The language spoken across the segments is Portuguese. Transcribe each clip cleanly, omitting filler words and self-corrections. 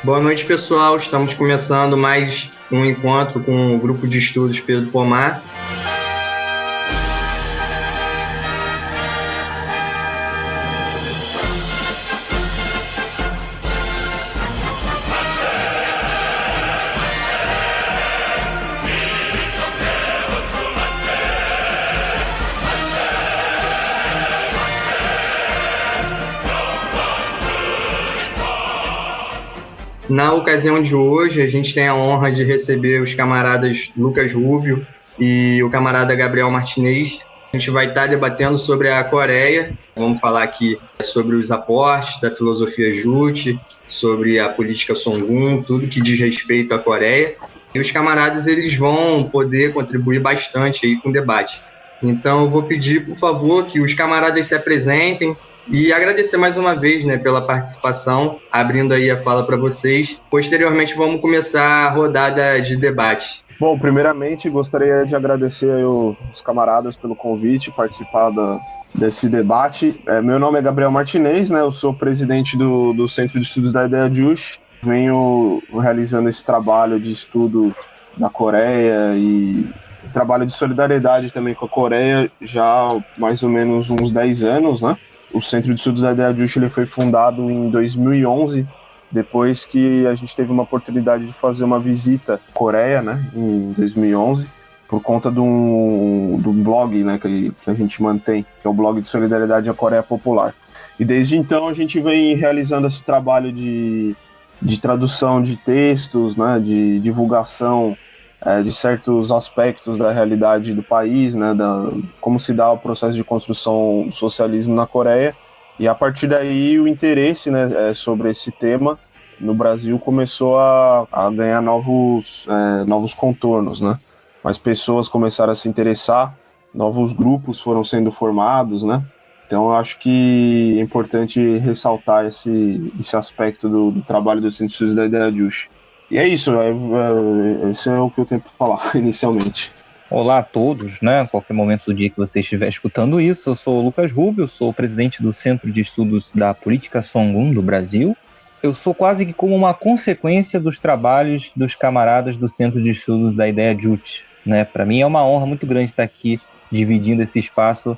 Boa noite, pessoal. Estamos começando mais um encontro com o grupo de estudos Pedro Pomar. Na ocasião de hoje, a gente tem a honra de receber os camaradas Lucas Rubio e o camarada Gabriel Martinez. A gente vai estar debatendo sobre a Coreia. Vamos falar aqui sobre os aportes da filosofia Juche, sobre a política Songun, tudo que diz respeito à Coreia. E os camaradas eles vão poder contribuir bastante aí com o debate. Então, eu vou pedir, por favor, que os camaradas se apresentem, e agradecer mais uma vez, né, pela participação, abrindo aí a fala para vocês. Posteriormente, vamos começar a rodada de debate. Bom, primeiramente, gostaria de agradecer os camaradas pelo convite, participar desse debate. Meu nome é Gabriel Martinez, né, eu sou presidente do Centro de Estudos da Ideia Juche. Venho realizando esse trabalho de estudo da Coreia e trabalho de solidariedade também com a Coreia já há mais ou menos uns 10 anos, né? O Centro de Estudos da Ideia Juche ele foi fundado em 2011, depois que a gente teve uma oportunidade de fazer uma visita à Coreia, né, em 2011, por conta do blog, né, que a gente mantém, que é o blog de solidariedade à Coreia Popular. E desde então a gente vem realizando esse trabalho de tradução de textos, né, de divulgação de certos aspectos da realidade do país, né, como se dá o processo de construção do socialismo na Coreia, e a partir daí o interesse, né, sobre esse tema no Brasil começou a ganhar novos contornos, né, as pessoas começaram a se interessar, novos grupos foram sendo formados, né, então eu acho que é importante ressaltar esse aspecto do trabalho do Centro de Estudos da Ideia Juche. E é isso, esse é o que eu tenho para falar inicialmente. Olá a todos, né? Qualquer momento do dia que você estiver escutando isso, eu sou o Lucas Rubio, sou o presidente do Centro de Estudos da Política Songun do Brasil. Eu sou quase que como uma consequência dos trabalhos dos camaradas do Centro de Estudos da Ideia Juche, né? Para mim é uma honra muito grande estar aqui dividindo esse espaço,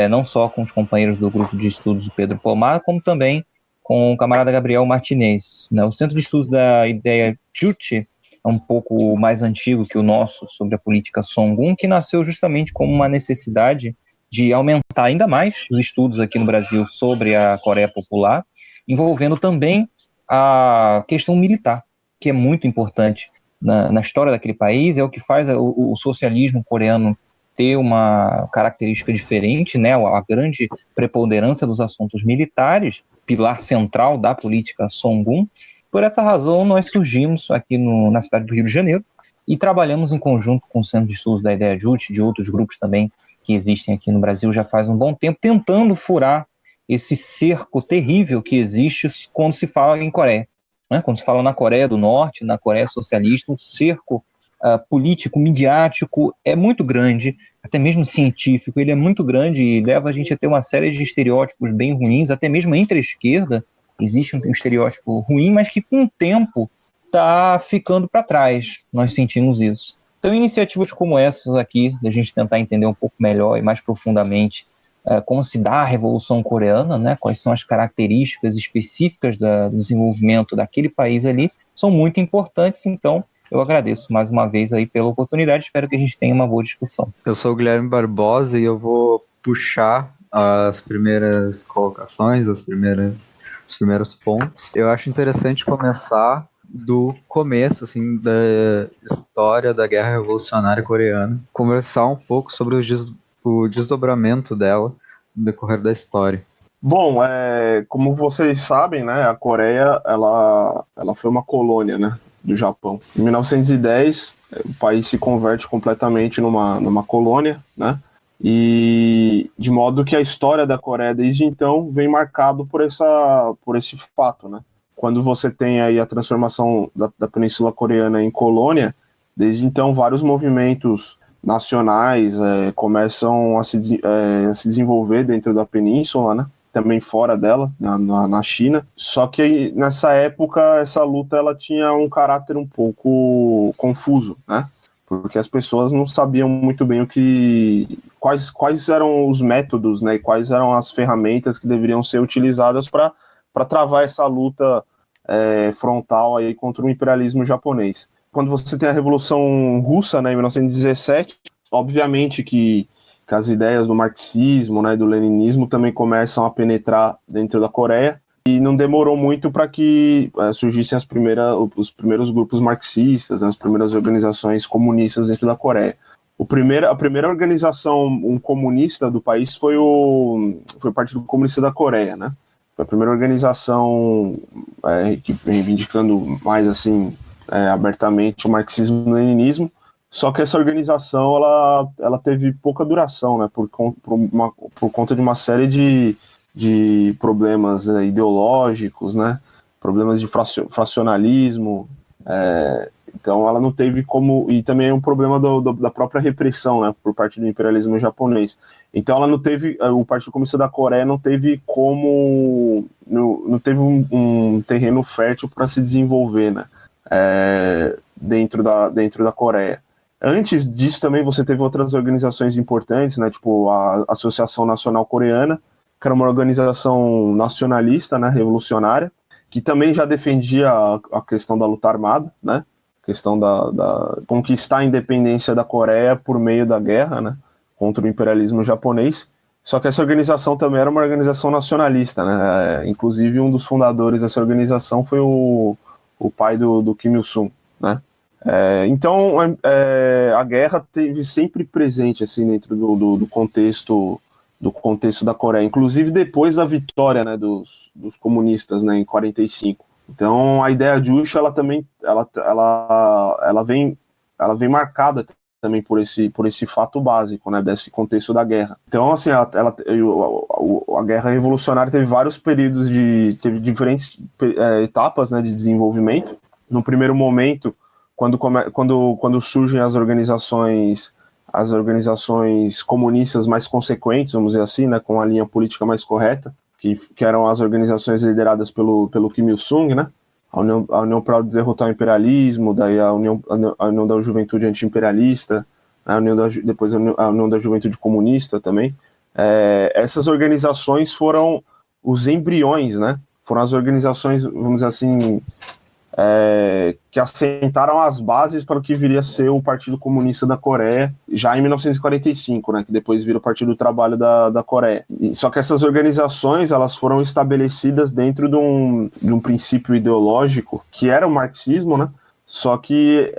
não só com os companheiros do grupo de estudos do Pedro Pomar, como também com o camarada Gabriel Martinez, né? O Centro de Estudos da Ideia Juche é um pouco mais antigo que o nosso sobre a política Songun, que nasceu justamente como uma necessidade de aumentar ainda mais os estudos aqui no Brasil sobre a Coreia Popular, envolvendo também a questão militar, que é muito importante na história daquele país, é o que faz o socialismo coreano ter uma característica diferente, né? A grande preponderância dos assuntos militares, pilar central da política Songun. Por essa razão, nós surgimos aqui na cidade do Rio de Janeiro e trabalhamos em conjunto com o Centro de Estudos da Ideia Juche, de outros grupos também que existem aqui no Brasil já faz um bom tempo, tentando furar esse cerco terrível que existe quando se fala em Coreia, né? Quando se fala na Coreia do Norte, na Coreia socialista, o cerco político, midiático é muito grande, até mesmo científico, ele é muito grande e leva a gente a ter uma série de estereótipos bem ruins, até mesmo entre a esquerda existe um estereótipo ruim, mas que com o tempo está ficando para trás, nós sentimos isso. Então iniciativas como essas aqui, da gente tentar entender um pouco melhor e mais profundamente como se dá a Revolução Coreana, né, quais são as características específicas do desenvolvimento daquele país ali, são muito importantes, então eu agradeço mais uma vez aí pela oportunidade, espero que a gente tenha uma boa discussão. Eu sou o Guilherme Barbosa e eu vou puxar as primeiras colocações, os primeiros pontos. Eu acho interessante começar do começo, assim, da história da Guerra Revolucionária Coreana, conversar um pouco sobre o desdobramento dela no decorrer da história. Bom, como vocês sabem, né, a Coreia ela foi uma colônia, né, do Japão. Em 1910, o país se converte completamente numa colônia, né, e de modo que a história da Coreia desde então vem marcado por esse fato, né. Quando você tem aí a transformação da Península Coreana em colônia, desde então vários movimentos nacionais começam a se desenvolver dentro da península, né, também fora dela, na China. Só que nessa época, essa luta ela tinha um caráter um pouco confuso, né? Porque as pessoas não sabiam muito bem quais eram os métodos, né, e quais eram as ferramentas que deveriam ser utilizadas para travar essa luta frontal aí contra o imperialismo japonês. Quando você tem a Revolução Russa, né, em 1917, obviamente que as ideias do marxismo, né, do leninismo também começam a penetrar dentro da Coreia, e não demorou muito para que surgissem os primeiros grupos marxistas, né, as primeiras organizações comunistas dentro da Coreia. A primeira organização comunista do país foi o Partido Comunista da Coreia, né? Foi a primeira organização que reivindicando mais assim abertamente o marxismo-leninismo. Só que essa organização ela teve pouca duração, né? Por conta de uma série de problemas ideológicos, né? Problemas de fracionalismo. Então ela não teve como, e também é um problema da própria repressão, né, por parte do imperialismo japonês. Então ela não teve, o Partido Comunista da Coreia não teve como, não teve um terreno fértil para se desenvolver, né, dentro da Coreia. Antes disso também você teve outras organizações importantes, né, tipo a Associação Nacional Coreana, que era uma organização nacionalista, né, revolucionária, que também já defendia a questão da luta armada, né, questão da conquistar a independência da Coreia por meio da guerra, né, contra o imperialismo japonês. Só que essa organização também era uma organização nacionalista, né? Inclusive um dos fundadores dessa organização foi o pai do Kim Il-sung, né? Então a guerra teve sempre presente assim dentro do contexto da Coreia, inclusive depois da vitória, né, dos comunistas, né, em 45. Então a ideia Juche ela também ela vem marcada também por esse fato básico, né, desse contexto da guerra. Então assim a guerra revolucionária teve vários períodos teve diferentes etapas, né, de desenvolvimento. No primeiro momento, quando surgem as organizações comunistas mais consequentes, vamos dizer assim, né, com a linha política mais correta, que eram as organizações lideradas pelo Kim Il-sung, né? A União para derrotar o imperialismo, daí a União da Juventude Anti-Imperialista, depois a União da Juventude Comunista também. Essas organizações foram os embriões, né? Foram as organizações, vamos dizer assim, que assentaram as bases para o que viria a ser o Partido Comunista da Coreia, já em 1945, né, que depois vira o Partido do Trabalho da Coreia. Só que essas organizações elas foram estabelecidas dentro de um princípio ideológico, que era o marxismo, né, só que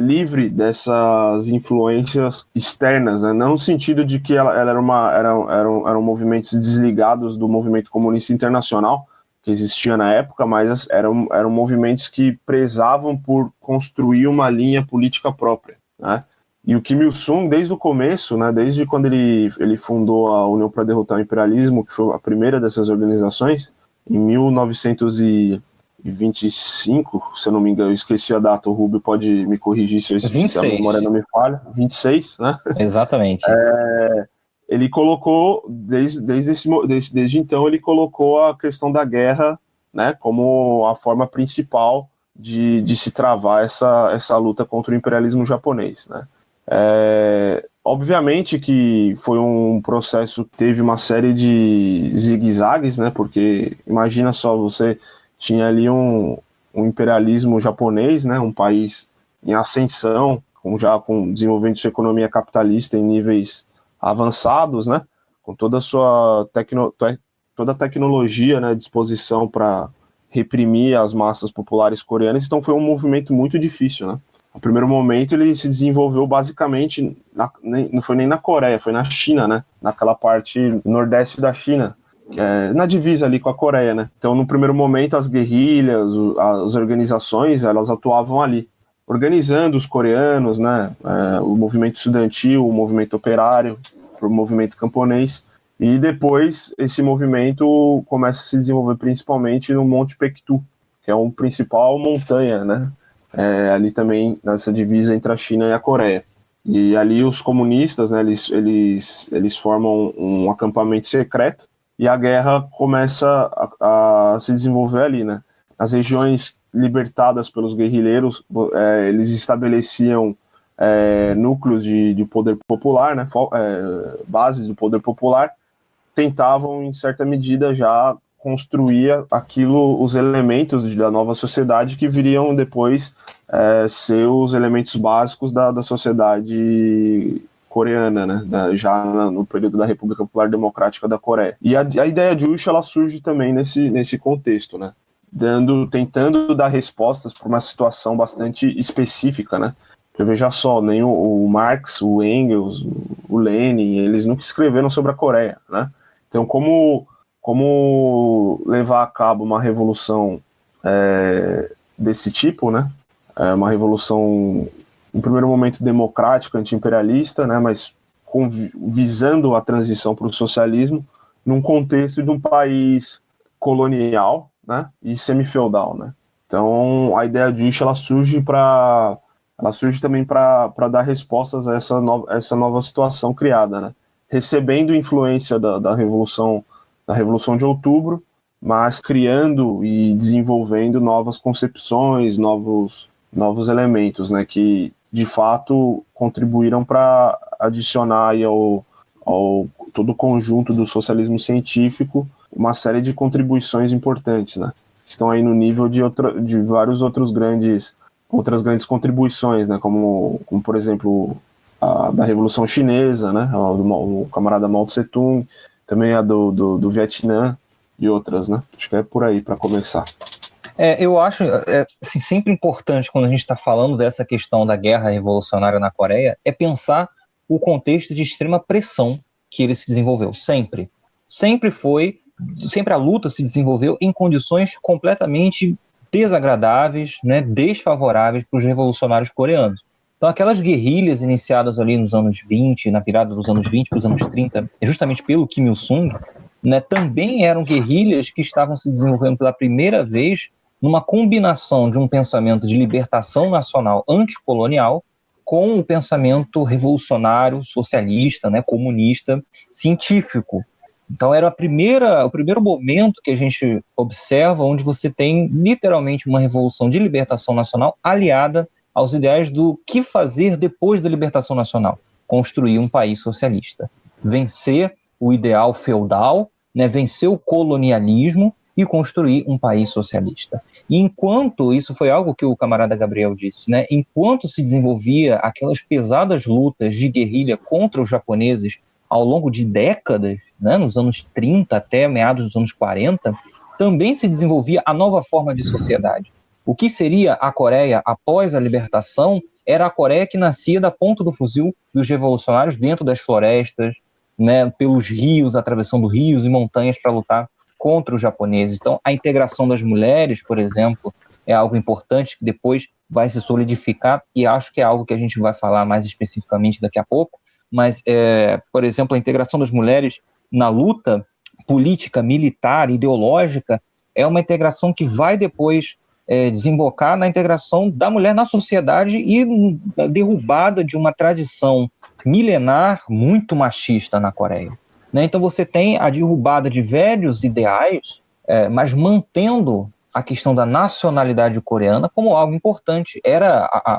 livre dessas influências externas, né, não no sentido de que eram movimentos desligados do movimento comunista internacional, que existia na época, mas eram movimentos que prezavam por construir uma linha política própria, né? E o Kim Il-sung, desde o começo, né, desde quando ele fundou a União para Derrotar o Imperialismo, que foi a primeira dessas organizações, em 1925, se eu não me engano, eu esqueci a data, o Rubio pode me corrigir se a memória não me falha, 26, né? Exatamente. Ele colocou, desde então, ele colocou a questão da guerra, né, como a forma principal de se travar essa luta contra o imperialismo japonês, né. Obviamente que foi um processo que teve uma série de zigue-zagues, né, porque imagina só, você tinha ali um imperialismo japonês, né, um país em ascensão, com desenvolvendo sua economia capitalista em níveis avançados, né, com toda a toda a tecnologia, né, à disposição para reprimir as massas populares coreanas. Então foi um movimento muito difícil, né. No primeiro momento ele se desenvolveu basicamente, não foi nem na Coreia, foi na China, né, naquela parte nordeste da China, na divisa ali com a Coreia, né. Então no primeiro momento as guerrilhas, as organizações, elas atuavam ali, organizando os coreanos, né, o movimento estudantil, o movimento operário, o movimento camponês, e depois esse movimento começa a se desenvolver principalmente no Monte Paektu, que é uma principal montanha, né, ali também nessa divisa entre a China e a Coreia. E ali os comunistas, né, eles formam um acampamento secreto, e a guerra começa a se desenvolver ali, né? As regiões libertadas pelos guerrilheiros, eles estabeleciam núcleos de poder popular, né? Bases do poder popular, tentavam, em certa medida, já construir os elementos da nova sociedade que viriam depois ser os elementos básicos da sociedade coreana, né? Já no período da República Popular Democrática da Coreia. E a ideia de Juche, ela surge também nesse contexto, né? Tentando dar respostas para uma situação bastante específica, né? Porque veja só, nem o Marx, o Engels, o Lenin, eles nunca escreveram sobre a Coreia, né? Então, como levar a cabo uma revolução desse tipo, né? Uma revolução, em primeiro momento, democrática, anti-imperialista, né? Mas visando a transição para o socialismo num contexto de um país colonial, né? E semi-feudal, né? Então, a ideia de Juche, ela surge também para dar respostas a essa nova situação criada, né? Recebendo influência da Revolução de Outubro, mas criando e desenvolvendo novas concepções, novos elementos, né, que de fato contribuíram para adicionar aí ao todo o conjunto do socialismo científico uma série de contribuições importantes, né, que estão aí no nível de vários outras grandes contribuições, né, como por exemplo da Revolução Chinesa, né, o camarada Mao Tse-tung, também a do Vietnã e outras, né? Acho que é por aí para começar. Eu acho assim, sempre importante quando a gente está falando dessa questão da guerra revolucionária na Coreia é pensar o contexto de extrema pressão que ele se desenvolveu. Sempre a luta se desenvolveu em condições completamente desagradáveis, né, desfavoráveis para os revolucionários coreanos. Então, aquelas guerrilhas iniciadas ali nos anos 20, na virada dos anos 20 para os anos 30, justamente pelo Kim Il-sung, né, também eram guerrilhas que estavam se desenvolvendo pela primeira vez numa combinação de um pensamento de libertação nacional anticolonial com o pensamento revolucionário, socialista, né, comunista, científico. Então, era o primeiro momento que a gente observa onde você tem literalmente uma revolução de libertação nacional aliada aos ideais do que fazer depois da libertação nacional, construir um país socialista, vencer o ideal feudal, né, vencer o colonialismo e construir um país socialista. E enquanto, isso foi algo que o camarada Gabriel disse, né, enquanto se desenvolvia aquelas pesadas lutas de guerrilha contra os japoneses ao longo de décadas, né, nos anos 30 até meados dos anos 40, também se desenvolvia a nova forma de sociedade. O que seria a Coreia após a libertação era a Coreia que nascia da ponta do fuzil dos revolucionários dentro das florestas, né, pelos rios, atravessando rios e montanhas para lutar contra os japoneses. Então, a integração das mulheres, por exemplo, é algo importante que depois vai se solidificar e acho que é algo que a gente vai falar mais especificamente daqui a pouco, mas, por exemplo, a integração das mulheres na luta política, militar, ideológica, é uma integração que vai depois desembocar na integração da mulher na sociedade e na derrubada de uma tradição milenar muito machista na Coreia. Né? Então você tem a derrubada de velhos ideais, mas mantendo a questão da nacionalidade coreana como algo importante.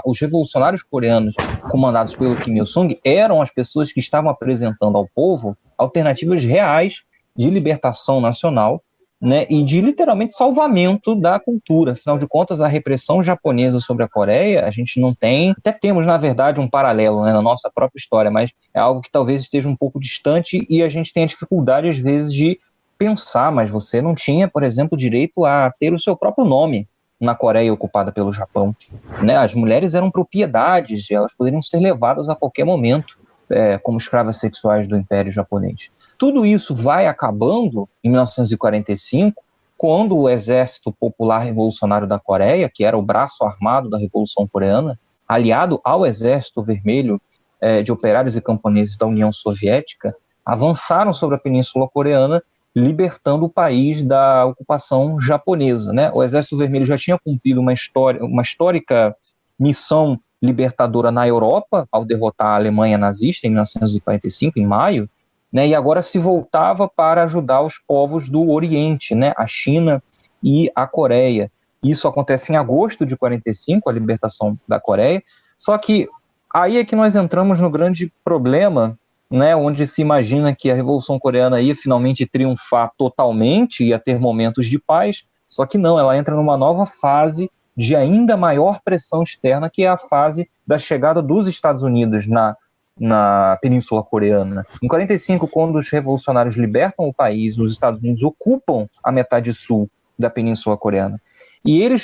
Os revolucionários coreanos comandados pelo Kim Il-sung eram as pessoas que estavam apresentando ao povo alternativas reais de libertação nacional, né, e de literalmente salvamento da cultura. Afinal de contas, a repressão japonesa sobre a Coreia, a gente não tem, até temos, na verdade, um paralelo, né, na nossa própria história, mas é algo que talvez esteja um pouco distante e a gente tem a dificuldade, às vezes, de pensar, mas você não tinha, por exemplo, direito a ter o seu próprio nome na Coreia ocupada pelo Japão. Né? As mulheres eram propriedades, elas poderiam ser levadas a qualquer momento como escravas sexuais do Império Japonês. Tudo isso vai acabando em 1945, quando o Exército Popular Revolucionário da Coreia, que era o braço armado da Revolução Coreana, aliado ao Exército Vermelho de Operários e Camponeses da União Soviética, avançaram sobre a Península Coreana, libertando o país da ocupação japonesa. Né? O Exército Vermelho já tinha cumprido uma histórica missão libertadora na Europa, ao derrotar a Alemanha nazista em 1945, em maio, né, e agora se voltava para ajudar os povos do Oriente, né, a China e a Coreia. Isso acontece em agosto de 45, a libertação da Coreia, só que aí é que nós entramos no grande problema, né, onde se imagina que a Revolução Coreana ia finalmente triunfar totalmente, ia ter momentos de paz, só que não, ela entra numa nova fase de ainda maior pressão externa, que é a fase da chegada dos Estados Unidos na Península Coreana. Em 45, quando os revolucionários libertam o país, os Estados Unidos ocupam a metade sul da Península Coreana. E eles,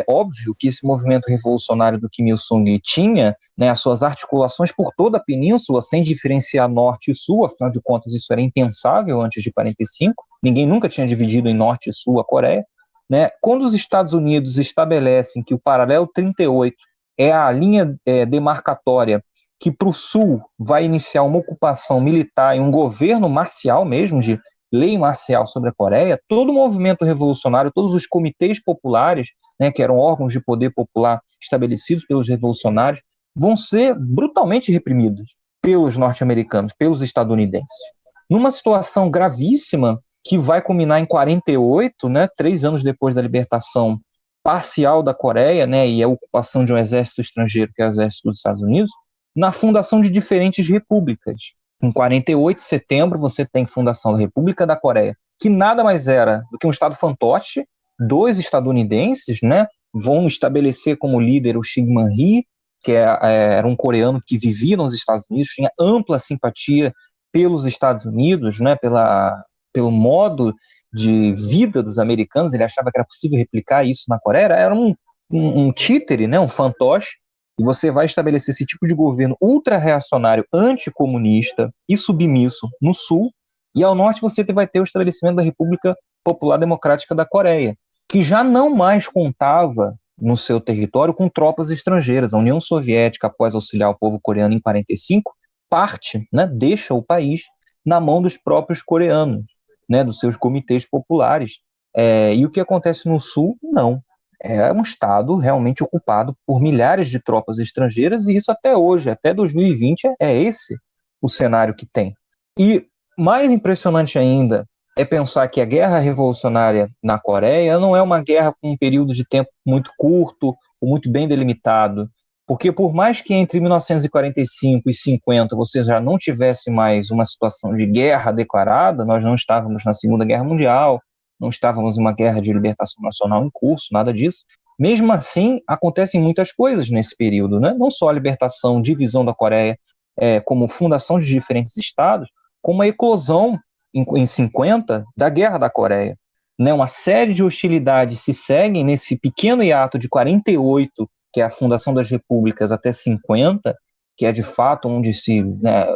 óbvio que esse movimento revolucionário do Kim Il-sung tinha, né, as suas articulações por toda a península, sem diferenciar norte e sul, afinal de contas isso era impensável antes de 45, ninguém nunca tinha dividido em norte e sul a Coreia, né? Quando os Estados Unidos estabelecem que o paralelo 38 é a linha demarcatória que para o sul vai iniciar uma ocupação militar e um governo marcial mesmo, de lei marcial sobre a Coreia, todo o movimento revolucionário, todos os comitês populares, né, que eram órgãos de poder popular estabelecidos pelos revolucionários, vão ser brutalmente reprimidos pelos norte-americanos, pelos estadunidenses. Numa situação gravíssima, que vai culminar em 48, né, 3 anos depois da libertação parcial da Coreia, né, e a ocupação de um exército estrangeiro, que é o exército dos Estados Unidos, na fundação de diferentes repúblicas. Em 48, setembro, você tem a fundação da República da Coreia, que nada mais era do que um estado fantoche. 2 estadunidenses, né, vão estabelecer como líder o Syngman Rhee, que era um coreano que vivia nos Estados Unidos, tinha ampla simpatia pelos Estados Unidos, né, pelo modo de vida dos americanos. Ele achava que era possível replicar isso na Coreia. Era um títere, né, um fantoche. E você vai estabelecer esse tipo de governo ultra-reacionário, anticomunista e submisso no sul, e ao norte você vai ter o estabelecimento da República Popular Democrática da Coreia, que já não mais contava no seu território com tropas estrangeiras. A União Soviética, após auxiliar o povo coreano em 45, parte, né, deixa o país na mão dos próprios coreanos, né, dos seus comitês populares. E o que acontece no sul, não. É um estado realmente ocupado por milhares de tropas estrangeiras, e isso até hoje, até 2020, é esse o cenário que tem. E mais impressionante ainda é pensar que a guerra revolucionária na Coreia não é uma guerra com um período de tempo muito curto ou muito bem delimitado, porque por mais que entre 1945 e 50 você já não tivesse mais uma situação de guerra declarada, nós não estávamos na Segunda Guerra Mundial, não estávamos em uma guerra de libertação nacional em curso, nada disso. Mesmo assim, acontecem muitas coisas nesse período, né? Não só a libertação, divisão da Coreia, como fundação de diferentes estados, como a eclosão em 50 da Guerra da Coreia. Né? Uma série de hostilidades se seguem nesse pequeno hiato de 48, que é a fundação das repúblicas, até 50, que é de fato onde se, né,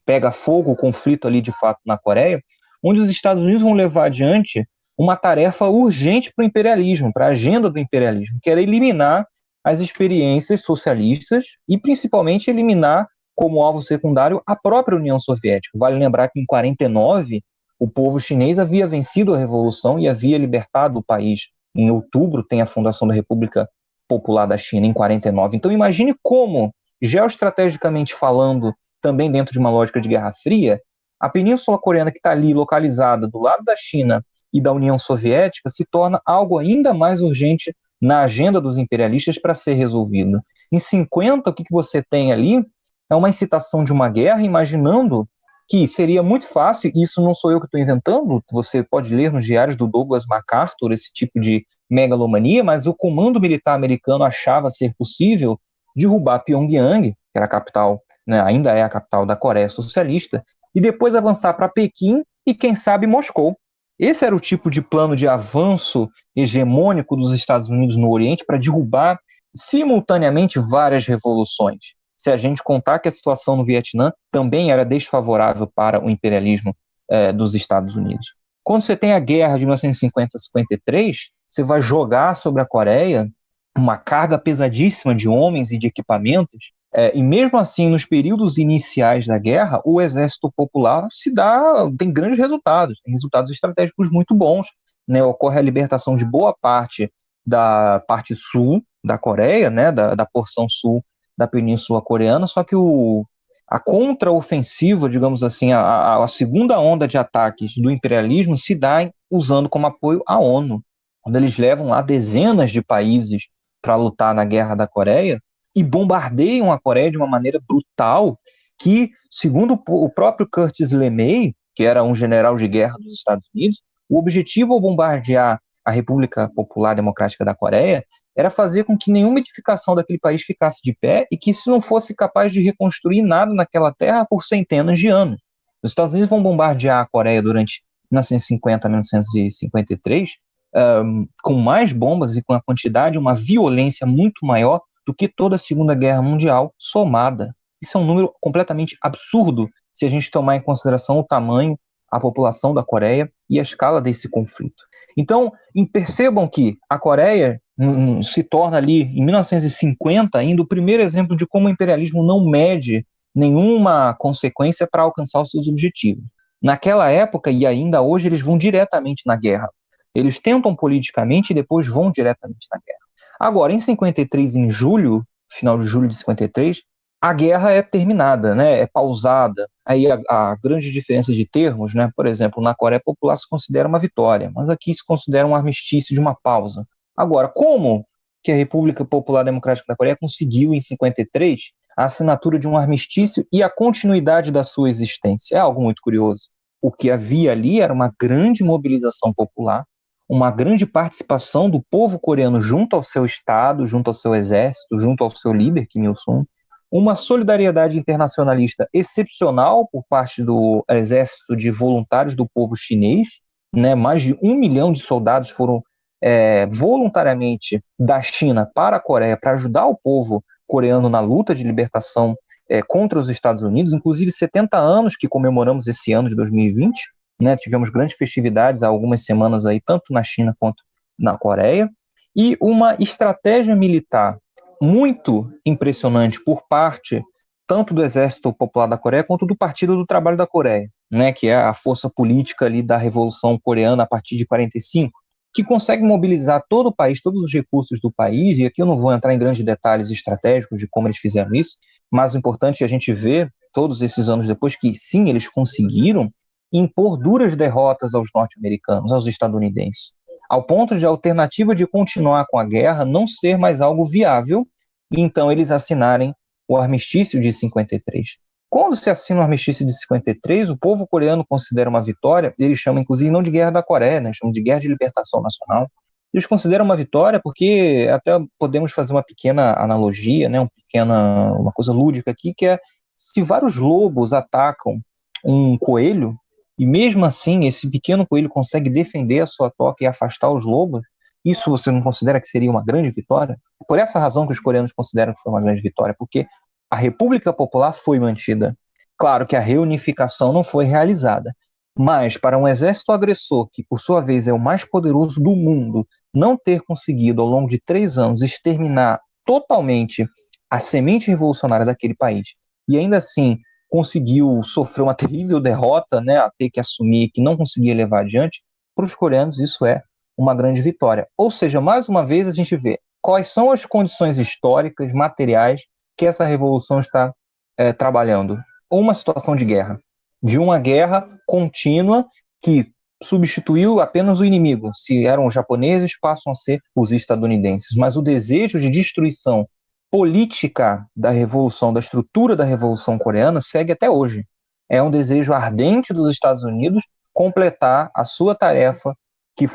pega fogo o conflito ali de fato na Coreia, onde os Estados Unidos vão levar adiante uma tarefa urgente para o imperialismo, para a agenda do imperialismo, que era eliminar as experiências socialistas e, principalmente, eliminar como alvo secundário a própria União Soviética. Vale lembrar que, em 49, o povo chinês havia vencido a Revolução e havia libertado o país. Em outubro, tem a fundação da República Popular da China, em 49. Então, imagine como, geoestrategicamente falando, também dentro de uma lógica de Guerra Fria, a Península Coreana, que está ali localizada do lado da China e da União Soviética, se torna algo ainda mais urgente na agenda dos imperialistas para ser resolvido. Em 50, o que você tem ali é uma incitação de uma guerra, imaginando que seria muito fácil, e isso não sou eu que estou inventando, você pode ler nos diários do Douglas MacArthur esse tipo de megalomania, mas o comando militar americano achava ser possível derrubar Pyongyang, que era a capital, né, ainda é a capital da Coreia Socialista, e depois avançar para Pequim e, quem sabe, Moscou. Esse era o tipo de plano de avanço hegemônico dos Estados Unidos no Oriente para derrubar simultaneamente várias revoluções. Se a gente contar que a situação no Vietnã também era desfavorável para o imperialismo dos Estados Unidos. Quando você tem a guerra de 1950 a 53, você vai jogar sobre a Coreia uma carga pesadíssima de homens e de equipamentos, e mesmo assim, nos períodos iniciais da guerra, o exército popular tem grandes resultados, tem resultados estratégicos muito bons, né? Ocorre a libertação de boa parte da parte sul da Coreia, né? da porção sul da Península Coreana, só que A contraofensiva, digamos assim, a segunda onda de ataques do imperialismo se dá usando como apoio a ONU, quando eles levam lá dezenas de países para lutar na Guerra da Coreia e bombardeiam a Coreia de uma maneira brutal que, segundo o próprio Curtis LeMay, que era um general de guerra dos Estados Unidos, o objetivo ao bombardear a República Popular Democrática da Coreia era fazer com que nenhuma edificação daquele país ficasse de pé e que isso não fosse capaz de reconstruir nada naquela terra por centenas de anos. Os Estados Unidos vão bombardear a Coreia durante 1950 a 1953 com mais bombas e com a quantidade, uma violência muito maior do que toda a Segunda Guerra Mundial somada. Isso é um número completamente absurdo se a gente tomar em consideração o tamanho, a população da Coreia e a escala desse conflito. Então, percebam que a Coreia se torna ali, em 1950, ainda o primeiro exemplo de como o imperialismo não mede nenhuma consequência para alcançar os seus objetivos. Naquela época, e ainda hoje, eles vão diretamente na guerra. Eles tentam politicamente e depois vão diretamente na guerra. Agora, em 53, em julho, final de julho de 53, a guerra é terminada, né? É pausada. Aí a grande diferença de termos, né? Por exemplo, na Coreia Popular se considera uma vitória, mas aqui se considera um armistício de uma pausa. Agora, como que a República Popular Democrática da Coreia conseguiu, em 53, a assinatura de um armistício e a continuidade da sua existência? É algo muito curioso. O que havia ali era uma grande mobilização popular, uma grande participação do povo coreano junto ao seu Estado, junto ao seu exército, junto ao seu líder, Kim Il-sung, uma solidariedade internacionalista excepcional por parte do exército de voluntários do povo chinês, né? Mais de 1 milhão de soldados foram voluntariamente da China para a Coreia para ajudar o povo coreano na luta de libertação contra os Estados Unidos, inclusive 70 anos que comemoramos esse ano de 2020, né? Tivemos grandes festividades há algumas semanas aí, tanto na China quanto na Coreia, e uma estratégia militar muito impressionante por parte tanto do Exército Popular da Coreia quanto do Partido do Trabalho da Coreia, né, que é a força política ali da Revolução Coreana a partir de 45, que consegue mobilizar todo o país, todos os recursos do país, e aqui eu não vou entrar em grandes detalhes estratégicos de como eles fizeram isso, mas o importante é a gente ver, todos esses anos depois, que sim, eles conseguiram impor duras derrotas aos norte-americanos, aos estadunidenses, ao ponto de a alternativa de continuar com a guerra não ser mais algo viável, e então eles assinarem o armistício de 53. Quando se assina o armistício de 53, o povo coreano considera uma vitória, eles chamam inclusive não de Guerra da Coreia, né, chamam de Guerra de Libertação Nacional. Eles consideram uma vitória porque até podemos fazer uma pequena analogia, né, uma coisa lúdica aqui, que é se vários lobos atacam um coelho, e mesmo assim esse pequeno coelho consegue defender a sua toca e afastar os lobos, isso você não considera que seria uma grande vitória? Por essa razão que os coreanos consideram que foi uma grande vitória, porque a República Popular foi mantida. Claro que a reunificação não foi realizada, mas para um exército agressor, que por sua vez é o mais poderoso do mundo, não ter conseguido ao longo de 3 anos exterminar totalmente a semente revolucionária daquele país, e ainda assim conseguiu sofrer uma terrível derrota, né, a ter que assumir que não conseguia levar adiante, para os coreanos isso é uma grande vitória. Ou seja, mais uma vez a gente vê quais são as condições históricas, materiais, que essa revolução está trabalhando. Uma situação de guerra, de uma guerra contínua que substituiu apenas o inimigo. Se eram os japoneses, passam a ser os estadunidenses. Mas o desejo de destruição política da revolução, da estrutura da Revolução Coreana, segue até hoje. É um desejo ardente dos Estados Unidos completar a sua tarefa, que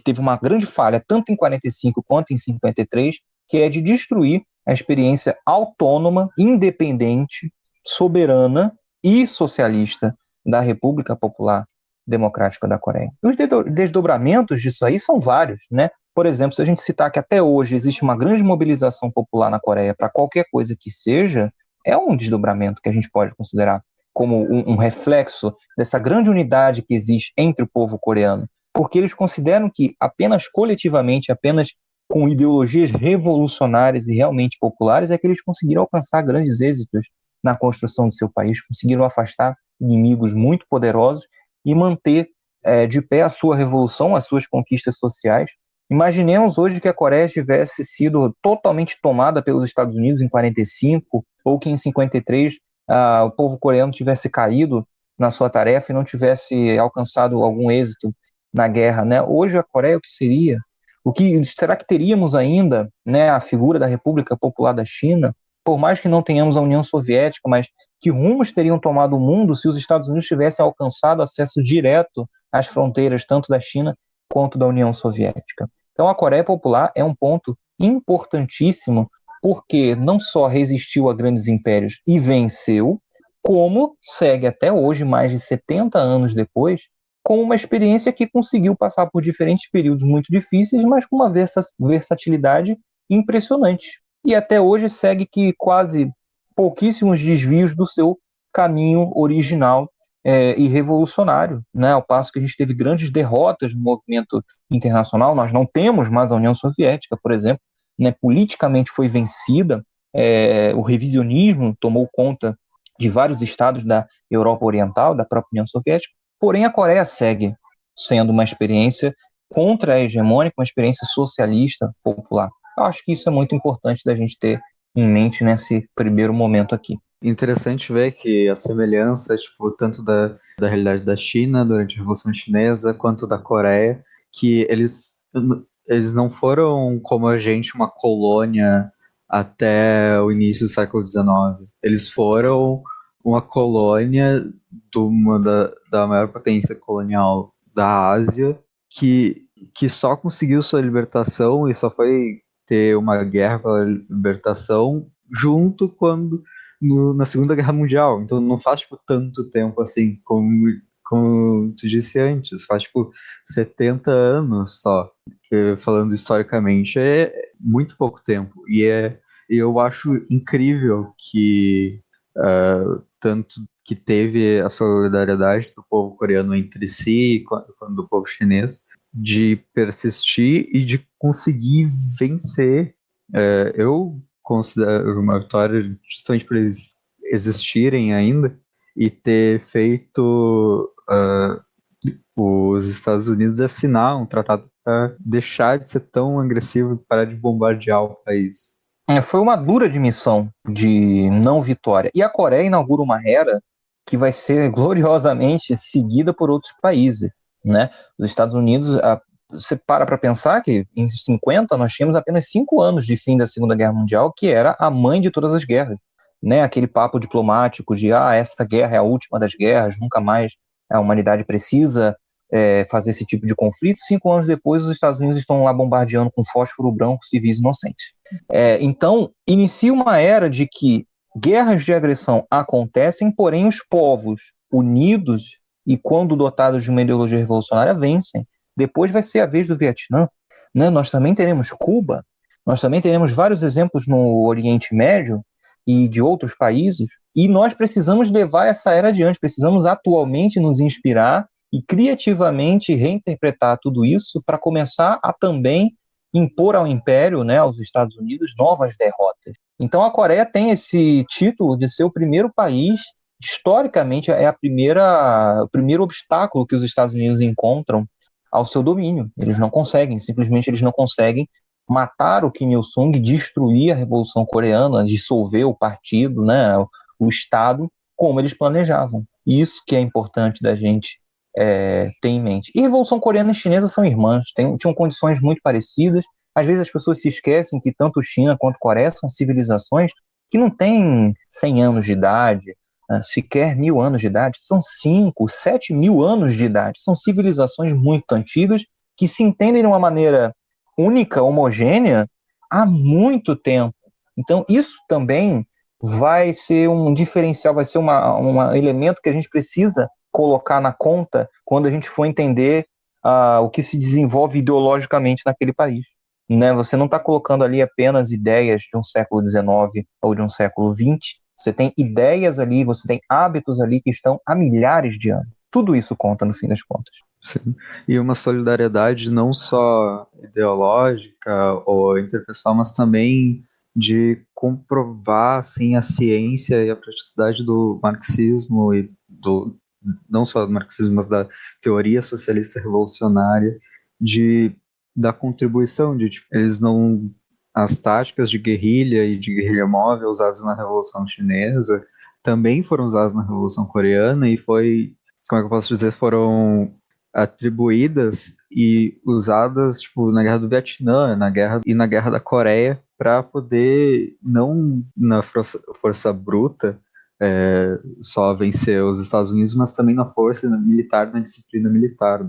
teve uma grande falha, tanto em 45 quanto em 53, que é de destruir a experiência autônoma, independente, soberana e socialista da República Popular Democrática da Coreia. E os desdobramentos disso aí são vários, né? Por exemplo, se a gente citar que até hoje existe uma grande mobilização popular na Coreia para qualquer coisa que seja, é um desdobramento que a gente pode considerar como um reflexo dessa grande unidade que existe entre o povo coreano, porque eles consideram que apenas coletivamente, apenas com ideologias revolucionárias e realmente populares, é que eles conseguiram alcançar grandes êxitos na construção de seu país, conseguiram afastar inimigos muito poderosos e manter de pé a sua revolução, as suas conquistas sociais. Imaginemos hoje que a Coreia tivesse sido totalmente tomada pelos Estados Unidos em 45, ou que em 53 o povo coreano tivesse caído na sua tarefa e não tivesse alcançado algum êxito na guerra, né? Hoje a Coreia, o que seria? Será que teríamos ainda, né, a figura da República Popular da China? Por mais que não tenhamos a União Soviética, mas que rumos teriam tomado o mundo se os Estados Unidos tivessem alcançado acesso direto às fronteiras tanto da China quanto da União Soviética? Então a Coreia Popular é um ponto importantíssimo, porque não só resistiu a grandes impérios e venceu, como segue até hoje, mais de 70 anos depois, com uma experiência que conseguiu passar por diferentes períodos muito difíceis, mas com uma versatilidade impressionante. E até hoje segue que quase pouquíssimos desvios do seu caminho original e revolucionário, né? Ao passo que a gente teve grandes derrotas no movimento internacional, nós não temos mais a União Soviética, por exemplo, né? Politicamente foi vencida, o revisionismo tomou conta de vários estados da Europa Oriental, da própria União Soviética, porém a Coreia segue sendo uma experiência contra-hegemônica, uma experiência socialista popular. Eu acho que isso é muito importante da gente ter em mente nesse primeiro momento aqui. Interessante ver que a semelhança, tipo, tanto da realidade da China durante a Revolução Chinesa, quanto da Coreia, que eles não foram como a gente, uma colônia até o início do século XIX. Eles foram uma colônia da maior potência colonial da Ásia, que só conseguiu sua libertação e só foi ter uma guerra pela libertação junto na Segunda Guerra Mundial. Então não faz tipo, tanto tempo assim, como tu disse antes, faz tipo 70 anos só. Falando historicamente, é muito pouco tempo. Eu acho incrível que tanto que teve a solidariedade do povo coreano entre si quanto do povo chinês, de persistir e de conseguir vencer. Eu considero uma vitória justamente por eles existirem ainda e ter feito os Estados Unidos assinar um tratado para deixar de ser tão agressivo e parar de bombardear o país. Foi uma dura admissão de não vitória. E a Coreia inaugura uma era que vai ser gloriosamente seguida por outros países, né? Os Estados Unidos, você para pensar que em 50 nós tínhamos apenas 5 anos de fim da Segunda Guerra Mundial, que era a mãe de todas as guerras, né? Aquele papo diplomático de essa guerra é a última das guerras, nunca mais a humanidade precisa fazer esse tipo de conflito. 5 anos depois, os Estados Unidos estão lá bombardeando com fósforo branco civis inocentes. Então, inicia uma era de que guerras de agressão acontecem, porém os povos unidos e quando dotados de uma ideologia revolucionária vencem. Depois vai ser a vez do Vietnã, né? Nós também teremos Cuba, nós também teremos vários exemplos no Oriente Médio e de outros países, e nós precisamos levar essa era adiante, precisamos atualmente nos inspirar e criativamente reinterpretar tudo isso para começar a também impor ao Império, né, aos Estados Unidos, novas derrotas. Então a Coreia tem esse título de ser o primeiro país, historicamente o primeiro obstáculo que os Estados Unidos encontram ao seu domínio. Simplesmente eles não conseguem matar o Kim Il-sung, destruir a Revolução Coreana, dissolver o partido, né, o Estado, como eles planejavam. Isso que é importante da gente ter em mente. E a Revolução Coreana e Chinesa são irmãs, tinham condições muito parecidas. Às vezes as pessoas se esquecem que tanto China quanto Coreia são civilizações que não têm 100 anos de idade, sequer 1000 anos de idade, são 5, 7 mil anos de idade. São civilizações muito antigas que se entendem de uma maneira única, homogênea, há muito tempo. Então isso também vai ser um diferencial, vai ser um elemento que a gente precisa colocar na conta quando a gente for entender o que se desenvolve ideologicamente naquele país. Né? Você não está colocando ali apenas ideias de um século XIX ou de um século XX, você tem ideias ali, você tem hábitos ali que estão há milhares de anos. Tudo isso conta no fim das contas. Sim. E uma solidariedade não só ideológica ou interpessoal, mas também de comprovar assim, a ciência e a praticidade do marxismo e não só do marxismo, mas da teoria socialista revolucionária, da contribuição de tipo, as táticas de guerrilha e de guerrilha móvel usadas na Revolução Chinesa, também foram usadas na Revolução Coreana e como é que eu posso dizer, foram atribuídas e usadas tipo, na Guerra do Vietnã, na Guerra da Coreia, para poder, não na força bruta, só vencer os Estados Unidos, mas também na força militar, na disciplina militar.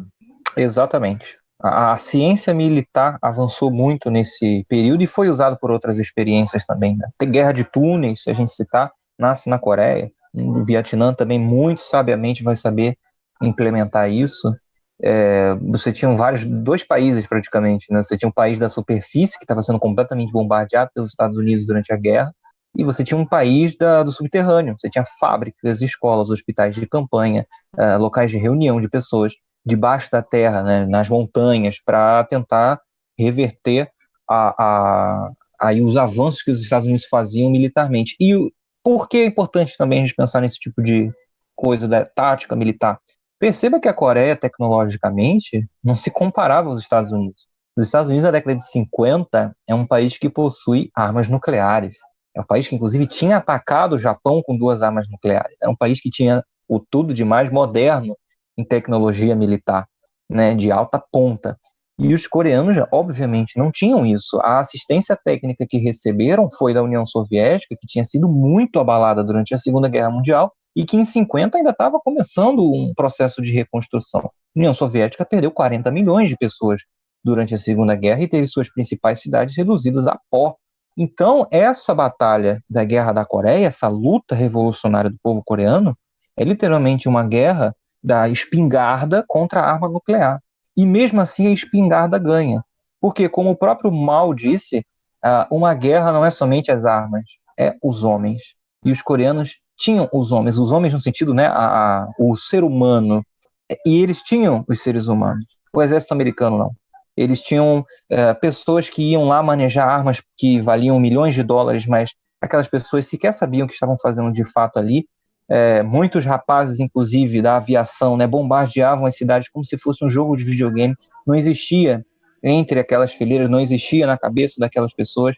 Exatamente. A ciência militar avançou muito nesse período e foi usada por outras experiências também. Né? Tem guerra de túneis, se a gente citar, nasce na Coreia. O Vietnã também muito sabiamente vai saber implementar isso. Você tinha dois países praticamente, né? Você tinha um país da superfície que estava sendo completamente bombardeado pelos Estados Unidos durante a guerra, e você tinha um país do subterrâneo. Você tinha fábricas, escolas, hospitais de campanha, locais de reunião de pessoas debaixo da terra, né, nas montanhas, para tentar reverter aí os avanços que os Estados Unidos faziam militarmente. E por que é importante também a gente pensar nesse tipo de coisa da tática militar? Perceba que a Coreia, tecnologicamente, não se comparava aos Estados Unidos. Os Estados Unidos, na década de 50, é um país que possui armas nucleares. É um país que, inclusive, tinha atacado o Japão com 2 armas nucleares. É um país que tinha o tudo de mais moderno em tecnologia militar, né, de alta ponta. E os coreanos, obviamente, não tinham isso. A assistência técnica que receberam foi da União Soviética, que tinha sido muito abalada durante a Segunda Guerra Mundial, e que em 50 ainda estava começando um processo de reconstrução. A União Soviética perdeu 40 milhões de pessoas durante a Segunda Guerra e teve suas principais cidades reduzidas a pó. Então, essa batalha da Guerra da Coreia, essa luta revolucionária do povo coreano, é literalmente uma guerra da espingarda contra a arma nuclear. E mesmo assim a espingarda ganha. Porque, como o próprio Mao disse, uma guerra não é somente as armas, é os homens. E os coreanos tinham os homens no sentido, né, o ser humano. E eles tinham os seres humanos. O exército americano não. Eles tinham pessoas que iam lá manejar armas que valiam milhões de dólares, mas aquelas pessoas sequer sabiam o que estavam fazendo de fato ali. Muitos rapazes, inclusive, da aviação, né, bombardeavam as cidades como se fosse um jogo de videogame. Não existia entre aquelas fileiras, não existia na cabeça daquelas pessoas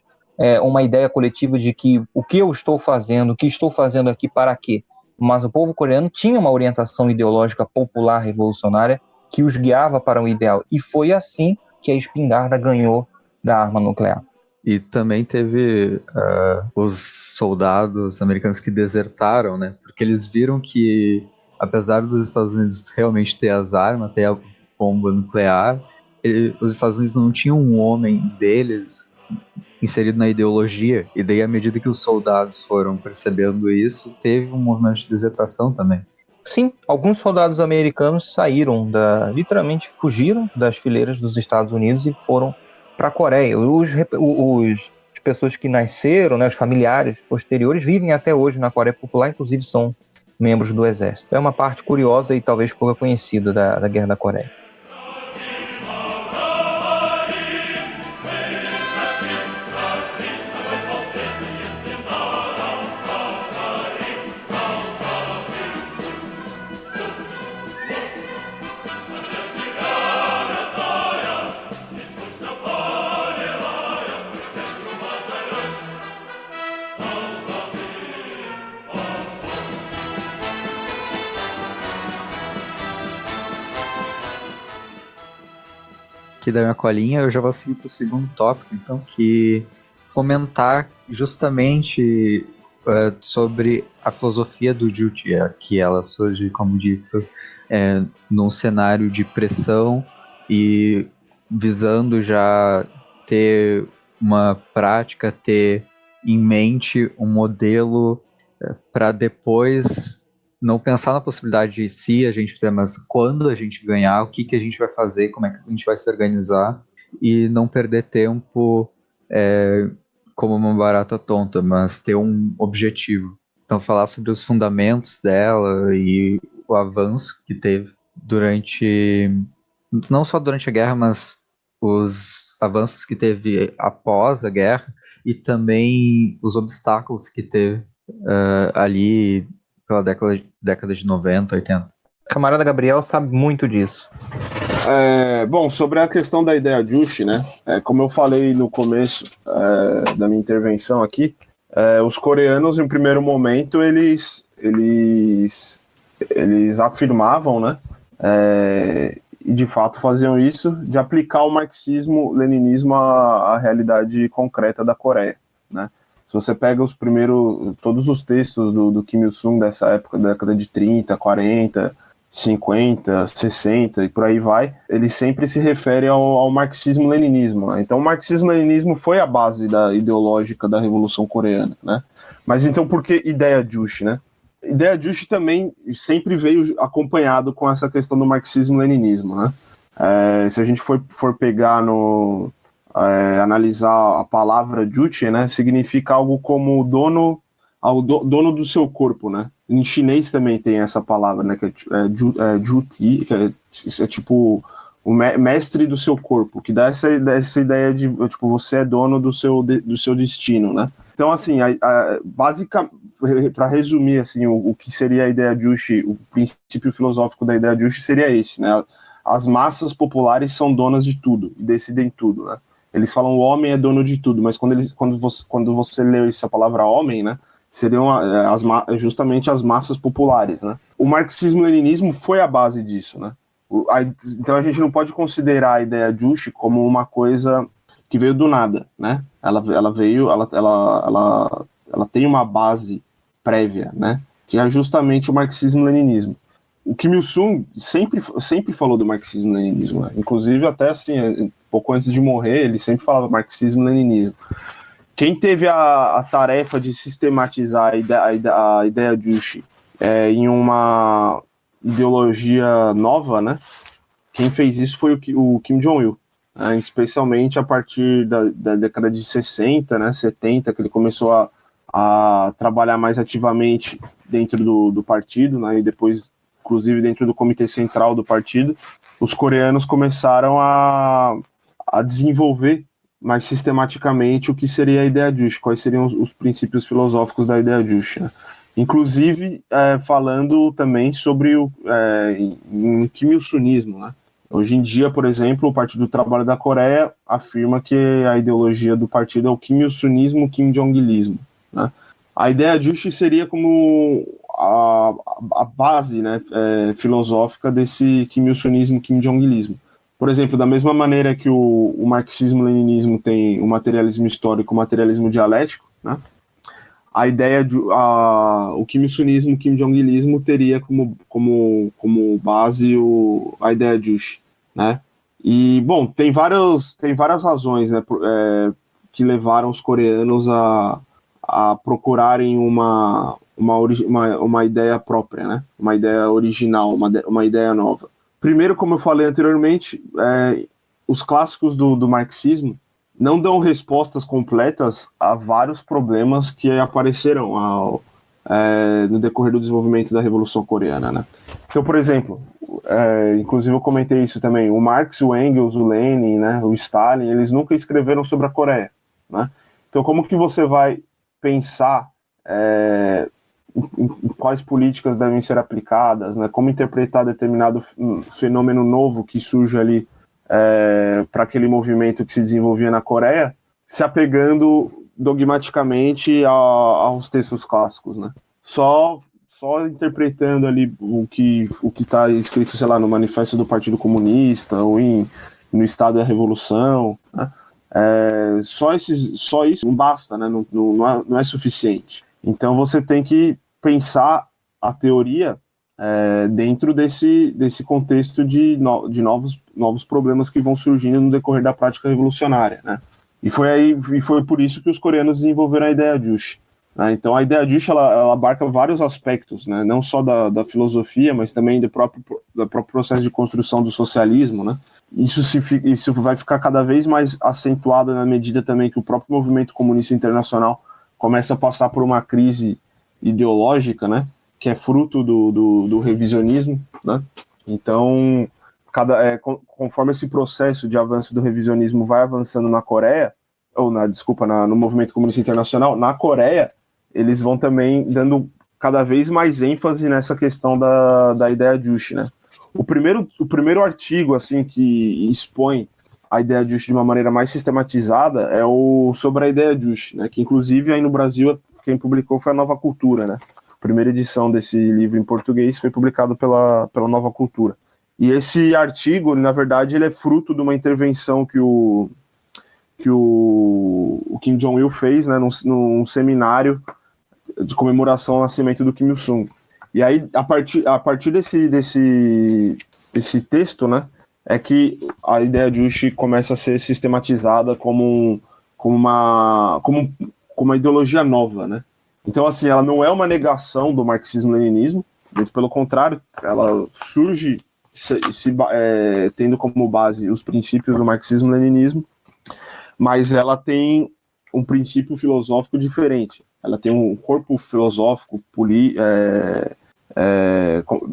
uma ideia coletiva de que o que eu estou fazendo, o que estou fazendo aqui, para quê? Mas o povo coreano tinha uma orientação ideológica popular revolucionária que os guiava para um ideal. E foi assim que a espingarda ganhou da arma nuclear. E também teve os soldados americanos que desertaram, né? Porque eles viram que, apesar dos Estados Unidos realmente ter as armas, ter a bomba nuclear, os Estados Unidos não tinham um homem deles inserido na ideologia. E daí, à medida que os soldados foram percebendo isso, teve um movimento de desertação também. Sim, alguns soldados americanos saíram, literalmente fugiram das fileiras dos Estados Unidos e foram para a Coreia. As pessoas que nasceram, né, os familiares posteriores, vivem até hoje na Coreia Popular, inclusive são membros do Exército. É uma parte curiosa e talvez pouco conhecida da Guerra da Coreia. Aqui da minha colinha, eu já vou seguir para o segundo tópico, então, que comentar justamente sobre a filosofia do Juche, que ela surge, como dito, num cenário de pressão e visando já ter uma prática, ter em mente um modelo para depois não pensar na possibilidade de se a gente ter, mas quando a gente ganhar, o que a gente vai fazer, como é que a gente vai se organizar e não perder tempo como uma barata tonta, mas ter um objetivo. Então, falar sobre os fundamentos dela e o avanço que teve não só durante a guerra, mas os avanços que teve após a guerra e também os obstáculos que teve ali pela década de 90, 80. Camarada Gabriel sabe muito disso. Bom, sobre a questão da ideia Juche, né? Como eu falei no começo da minha intervenção aqui, os coreanos, em primeiro momento, eles eles afirmavam, né, e de fato faziam isso, de aplicar o marxismo-leninismo à realidade concreta da Coreia, né. Se você pega todos os textos do Kim Il-sung dessa época, da década de 30, 40, 50, 60 e por aí vai, ele sempre se refere ao marxismo-leninismo, né? Então o marxismo-leninismo foi a base ideológica da Revolução Coreana, né? Mas então por que ideia Juche, né? Ideia Juche também sempre veio acompanhado com essa questão do marxismo-leninismo, né? Se a gente for pegar analisar a palavra Juche, né, significa algo como dono do seu corpo, né? Em chinês também tem essa palavra, né, que é Juti, que é tipo o mestre do seu corpo, que dá essa ideia de tipo você é dono do seu destino, né? Então assim, basicamente, para resumir assim, o que seria a ideia Juche, o princípio filosófico da ideia Juche seria esse, né? As massas populares são donas de tudo e decidem tudo, né? Eles falam o homem é dono de tudo, mas quando você lê essa palavra homem, né, seriam justamente as massas populares, né? O marxismo-leninismo foi a base disso, né? Então a gente não pode considerar a ideia Juche como uma coisa que veio do nada, né? Ela tem uma base prévia, né? Que é justamente o marxismo-leninismo. O Kim Il-sung sempre falou do marxismo-leninismo, né? Inclusive até assim, pouco antes de morrer, ele sempre falava marxismo-leninismo. Quem teve a tarefa de sistematizar a ideia Juche em uma ideologia nova, né? Quem fez isso foi o Kim Jong-il, né? Especialmente a partir da década de 60, né, 70, que ele começou a trabalhar mais ativamente dentro do partido, né, e depois, inclusive, dentro do comitê central do partido. Os coreanos começaram a desenvolver mais sistematicamente o que seria a ideia Juche, quais seriam os princípios filosóficos da ideia Juche, né? Inclusive falando também sobre o Kim Il-sunismo, né? Hoje em dia, por exemplo, o Partido do Trabalho da Coreia afirma que a ideologia do partido é o Kim Il-sunismo, Kim Jong-ilismo, né? A ideia Juche seria como a base, né, filosófica desse Kim Il-sunismo, Kim Jong-ilismo. Por exemplo, da mesma maneira que o marxismo-leninismo tem o materialismo histórico, o materialismo dialético, né? A ideia o Kim Il-sunismo, Kim Jong-ilismo teria como base a ideia Juche, né? E bom, tem várias razões, né, que levaram os coreanos a procurarem uma ideia própria, né? Uma ideia original, uma ideia nova. Primeiro, como eu falei anteriormente, os clássicos do marxismo não dão respostas completas a vários problemas que apareceram no decorrer do desenvolvimento da Revolução Coreana, né? Então, por exemplo, inclusive eu comentei isso também, o Marx, o Engels, o Lenin, né, o Stalin, eles nunca escreveram sobre a Coreia, né? Então, como que você vai pensar em quais políticas devem ser aplicadas, né? Como interpretar determinado fenômeno novo que surge ali para aquele movimento que se desenvolvia na Coreia, se apegando dogmaticamente aos textos clássicos, né? Só interpretando ali o que está escrito, sei lá, no Manifesto do Partido Comunista ou no Estado da Revolução, né? Só isso não basta, né? Não é suficiente. Então você tem que pensar a teoria dentro desse contexto de novos problemas que vão surgindo no decorrer da prática revolucionária, né? E foi por isso que os coreanos desenvolveram a ideia Juche, né? Então a ideia Juche ela abarca vários aspectos, né? Não só da filosofia, mas também do próprio processo de construção do socialismo, né? Isso vai ficar cada vez mais acentuado na medida também que o próprio movimento comunista internacional começa a passar por uma crise ideológica, né, que é fruto do revisionismo, né? Então, conforme esse processo de avanço do revisionismo vai avançando na Coreia, no movimento comunista internacional, na Coreia, eles vão também dando cada vez mais ênfase nessa questão da ideia Juche, né? O primeiro artigo assim que expõe a ideia Juche de uma maneira mais sistematizada sobre a ideia Juche, né? Que inclusive aí no Brasil quem publicou foi a Nova Cultura, né? primeira edição desse livro em português foi publicado pela Nova Cultura. E esse artigo, na verdade, ele é fruto de uma intervenção que o Kim Jong-il fez, né, num seminário de comemoração ao nascimento do Kim Il-sung. E aí, a partir desse texto, né, é que a ideia de Juche começa a ser sistematizada como uma ideologia nova, né? Então, assim, ela não é uma negação do marxismo-leninismo, muito pelo contrário, ela surge tendo como base os princípios do marxismo-leninismo, mas ela tem um princípio filosófico diferente. Ela tem um corpo filosófico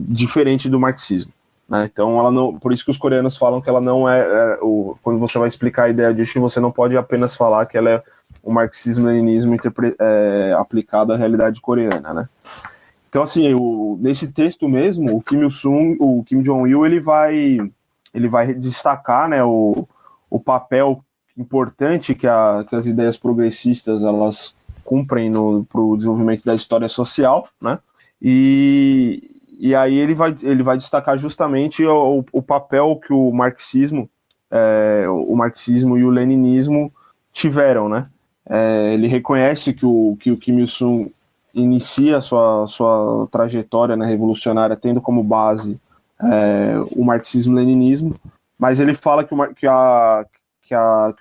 diferente do marxismo, né? Então, ela não, por isso que os coreanos falam que ela não quando você vai explicar a ideia disso, você não pode apenas falar que ela é o marxismo-leninismo aplicado à realidade coreana, né? Então, assim, nesse texto mesmo, o Kim Jong-il, ele vai destacar, né, o papel importante que as ideias progressistas elas cumprem para o desenvolvimento da história social, né? E aí ele vai destacar justamente o papel que o marxismo e o leninismo tiveram, né? Ele reconhece que o Kim Il-sung inicia sua trajetória, né, revolucionária tendo como base o marxismo-leninismo, mas ele fala que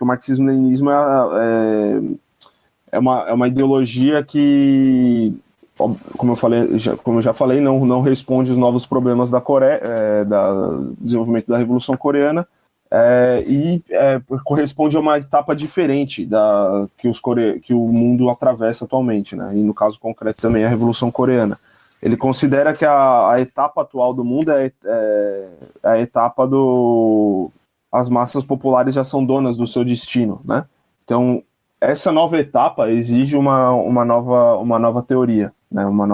o marxismo-leninismo é uma ideologia que, como eu já falei, não responde os novos problemas da Coreia, do desenvolvimento da Revolução Coreana, e corresponde a uma etapa diferente que o mundo atravessa atualmente, né? E no caso concreto também a Revolução Coreana. Ele considera que a etapa atual do mundo é a etapa as massas populares já são donas do seu destino, né? Então, essa nova etapa exige uma nova teoria, né? Uma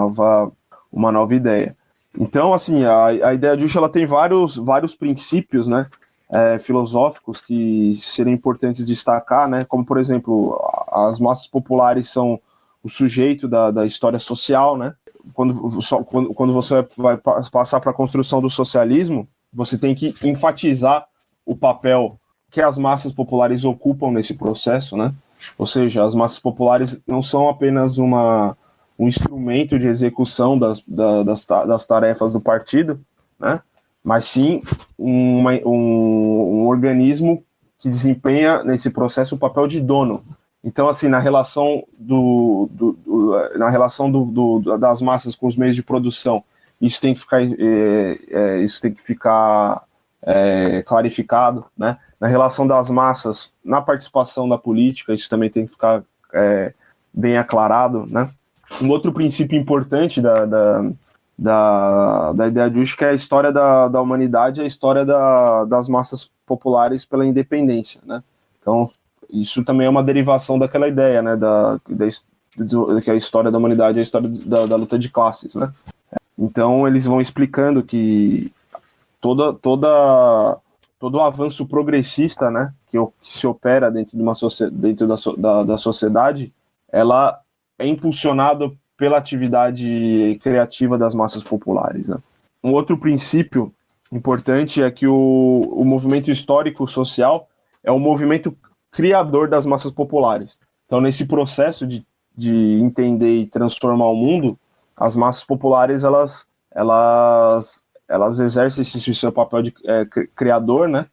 nova ideia. Então, assim, a ideia de Juche, ela tem vários princípios, né, filosóficos que seriam importantes destacar, né? Como, por exemplo, as massas populares são o sujeito da história social, né? Quando você vai passar para a construção do socialismo, você tem que enfatizar o papel que as massas populares ocupam nesse processo, né? Ou seja, as massas populares não são apenas um instrumento de execução das tarefas do partido, né? Mas sim um organismo que desempenha nesse processo o papel de dono. Então, assim, na relação das massas com os meios de produção, isso tem que ficar clarificado, né? Na relação das massas, na participação da política, isso também tem que ficar bem aclarado, né? Um outro princípio importante da ideia de Juche, que é a história da humanidade, a história das massas populares pela independência, né? Então, isso também é uma derivação daquela ideia, né, que a história da humanidade é a história da luta de classes, né? Então, eles vão explicando que todo o avanço progressista, né, que se opera dentro da sociedade, ela é impulsionado pela atividade criativa das massas populares, né? Um outro princípio importante é que o movimento histórico social é o movimento criador das massas populares. Então, nesse processo de entender e transformar o mundo, as massas populares elas exercem esse seu papel de criador, né?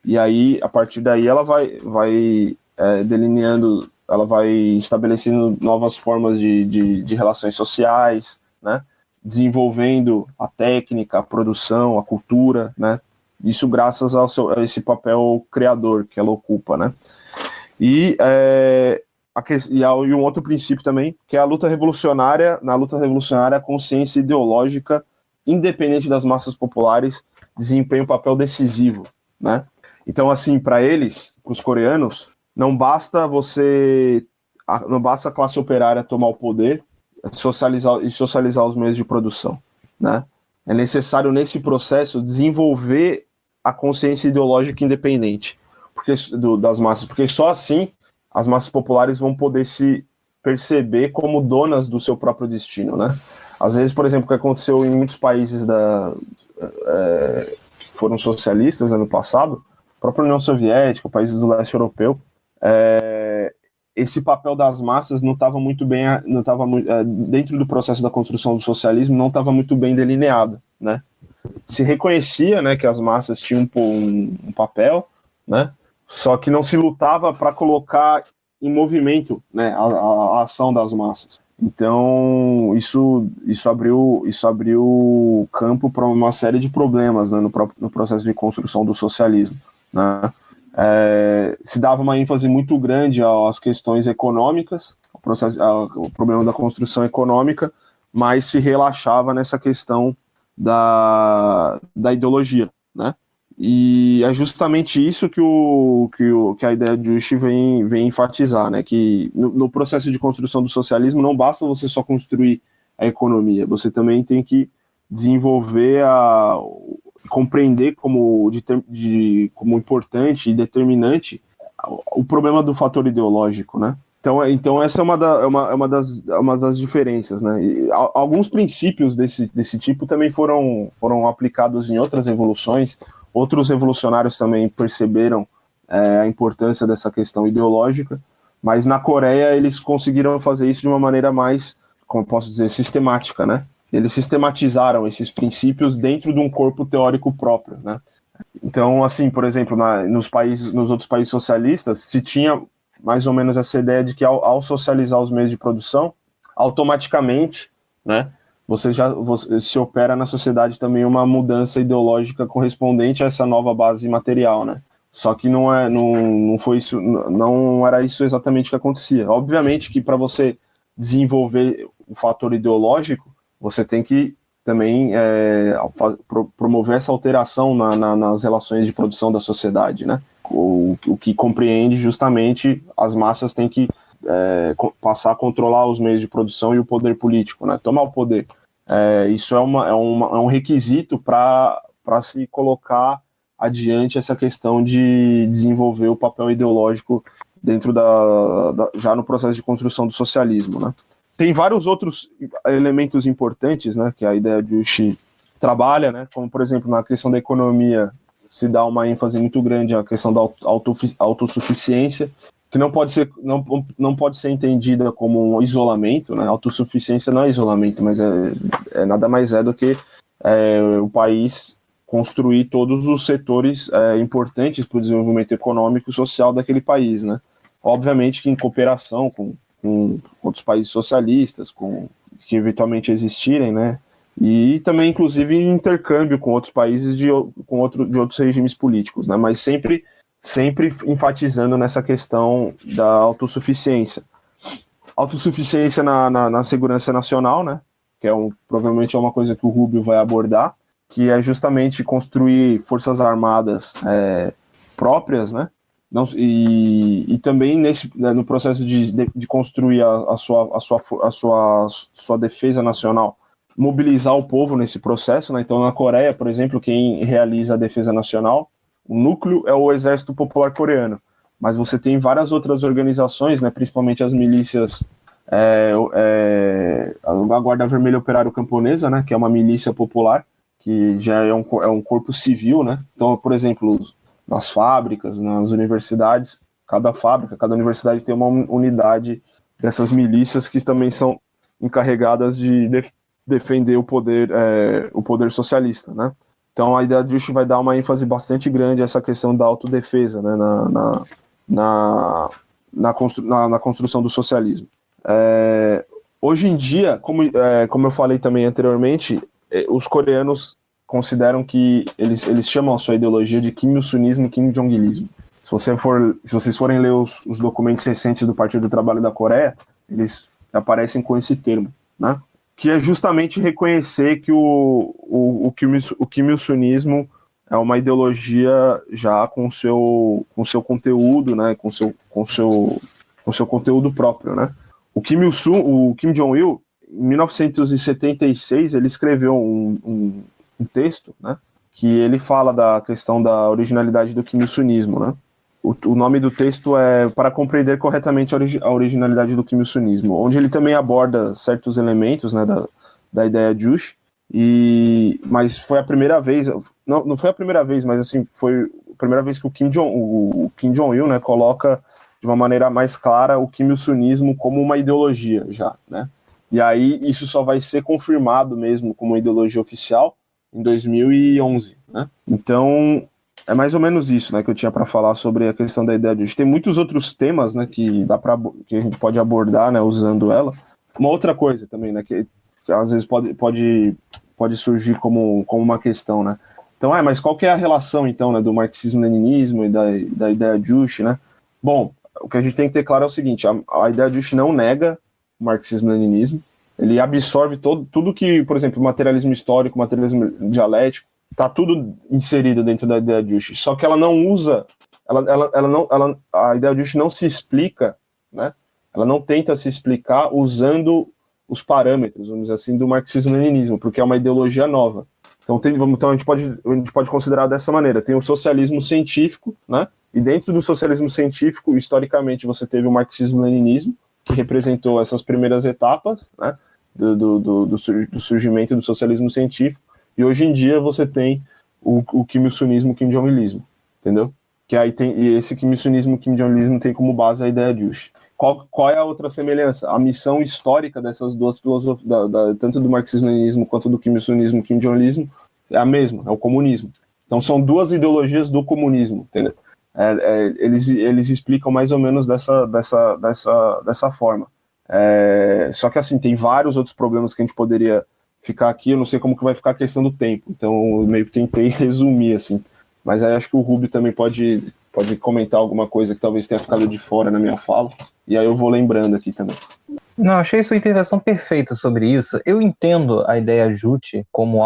E aí, a partir daí, ela vai delineando, ela vai estabelecendo novas formas de relações sociais, né? Desenvolvendo a técnica, a produção, a cultura, né? Isso graças a esse papel criador que ela ocupa, né? E um outro princípio também, que é a luta revolucionária. Na luta revolucionária, a consciência ideológica, independente das massas populares, desempenha um papel decisivo, né? Então, assim, para eles, para os coreanos, não basta a classe operária tomar o poder e socializar os meios de produção, né? É necessário, nesse processo, desenvolver a consciência ideológica independente das massas, porque só assim as massas populares vão poder se perceber como donas do seu próprio destino, né? Às vezes, por exemplo, o que aconteceu em muitos países que foram socialistas no passado, a própria União Soviética, países do leste europeu, esse papel das massas não estava muito bem, dentro do processo da construção do socialismo, não estava muito bem delineado, né? Se reconhecia, né, que as massas tinham um papel, né? Só que não se lutava para colocar em movimento, né, a ação das massas. Então isso abriu campo para uma série de problemas, né, no processo de construção do socialismo, né? Se dava uma ênfase muito grande às questões econômicas, o problema da construção econômica, mas se relaxava nessa questão da ideologia, né? E é justamente isso que a ideia de Juche vem enfatizar, né? Que no processo de construção do socialismo não basta você só construir a economia, você também tem que desenvolver compreender como importante e determinante o problema do fator ideológico, né? Então essa é uma das diferenças, né? E alguns princípios desse tipo também foram aplicados em outras revoluções. Outros revolucionários também perceberam a importância dessa questão ideológica, mas na Coreia eles conseguiram fazer isso de uma maneira mais, como eu posso dizer, sistemática, né? Eles sistematizaram esses princípios dentro de um corpo teórico próprio, né? Então, assim, por exemplo, nos outros países socialistas, se tinha mais ou menos essa ideia de que ao socializar os meios de produção, automaticamente, né, você se opera na sociedade também uma mudança ideológica correspondente a essa nova base material, né? Só que não foi isso, não era isso exatamente que acontecia. Obviamente que para você desenvolver o fator ideológico, você tem que também promover essa alteração nas relações de produção da sociedade, né? O que compreende justamente as massas têm que passar a controlar os meios de produção e o poder político, né? Tomar o poder. Isso é um requisito para se colocar adiante essa questão de desenvolver o papel ideológico dentro já no processo de construção do socialismo, né? Tem vários outros elementos importantes, né, que a ideia de Juche trabalha, né, como, por exemplo, na questão da economia, se dá uma ênfase muito grande à questão da autossuficiência, que não pode ser entendida como um isolamento, né? Autossuficiência não é isolamento, mas nada mais do que o país construir todos os setores importantes para o desenvolvimento econômico e social daquele país, né? Obviamente que em cooperação com outros países socialistas, que eventualmente existirem, né? E também, inclusive, em intercâmbio com outros países de outros regimes políticos, né? Mas sempre enfatizando nessa questão da autossuficiência. Autossuficiência na segurança nacional, né? Que provavelmente é uma coisa que o Rubio vai abordar, que é justamente construir forças armadas próprias, né? E também no processo de construir a sua defesa nacional, mobilizar o povo nesse processo, né? Então, na Coreia, por exemplo, quem realiza a defesa nacional, o núcleo é o Exército Popular Coreano, mas você tem várias outras organizações, né? Principalmente as milícias, a Guarda Vermelha Operário Camponesa, né? Que é uma milícia popular, que já é um corpo civil, né? Então, por exemplo, nas fábricas, nas universidades, cada universidade tem uma unidade dessas milícias que também são encarregadas de defender o poder socialista, né? Então a ideia de Juche vai dar uma ênfase bastante grande a essa questão da autodefesa, né? na construção do socialismo. Hoje em dia, como eu falei também anteriormente, os coreanos consideram que eles chamam a sua ideologia de Kim Il-sunismo e Kim Jong-ilismo. Se vocês forem ler os documentos recentes do Partido do Trabalho da Coreia, eles aparecem com esse termo, né? Que é justamente reconhecer que o Kim Il-sunismo é uma ideologia já com seu conteúdo, né? Com seu conteúdo próprio, né? O Kim Jong-il, em 1976, ele escreveu um texto, né, que ele fala da questão da originalidade do Kim Il-sunismo, né? O nome do texto é Para Compreender Corretamente a Originalidade do Kim Il-sunismo, onde ele também aborda certos elementos, né, da ideia Juche, mas foi a primeira vez, não foi a primeira vez, mas assim, foi a primeira vez que o Kim Jong-il, né, coloca de uma maneira mais clara o Kim Il-sunismo como uma ideologia já, né? E aí isso só vai ser confirmado mesmo como uma ideologia oficial em 2011, né? Então, é mais ou menos isso, né, que eu tinha para falar sobre a questão da ideia de hoje. Tem muitos outros temas, né, que a gente pode abordar, né, usando ela. Uma outra coisa também, né, que às vezes pode surgir como uma questão, né? Então, mas qual que é a relação, então, né, do marxismo-leninismo e da ideia Juche, né? Bom, o que a gente tem que ter claro é o seguinte, a ideia Juche não nega o marxismo-leninismo, ele absorve tudo que, por exemplo, materialismo histórico, materialismo dialético, está tudo inserido dentro da ideia Juche, só que ela não usa, a ideia Juche não se explica, né? Ela não tenta se explicar usando os parâmetros, vamos dizer assim, do marxismo-leninismo, porque é uma ideologia nova. Então a gente pode considerar dessa maneira, tem o socialismo científico, né? E dentro do socialismo científico, historicamente, você teve o marxismo-leninismo, que representou essas primeiras etapas, né, do surgimento do socialismo científico, e hoje em dia você tem o Kim Il-sunismo, o Kim Jong-ilismo, entendeu? Que aí e esse Kim Il-sunismo, o Kim Jong-ilismo tem como base a ideia Juche. Qual é a outra semelhança? A missão histórica dessas duas filosofias, tanto do marxismo-leninismo quanto do Kim Il-sunismo, Kim Jong-ilismo, é a mesma, é o comunismo. Então são duas ideologias do comunismo, entendeu? Eles explicam mais ou menos dessa forma. Só que assim, tem vários outros problemas que a gente poderia ficar aqui, eu não sei como que vai ficar a questão do tempo, então eu meio que tentei resumir, assim. Mas aí acho que o Rubio também pode comentar alguma coisa que talvez tenha ficado de fora na minha fala, e aí eu vou lembrando aqui também. Não, achei sua intervenção perfeita sobre isso. Eu entendo a ideia Juche como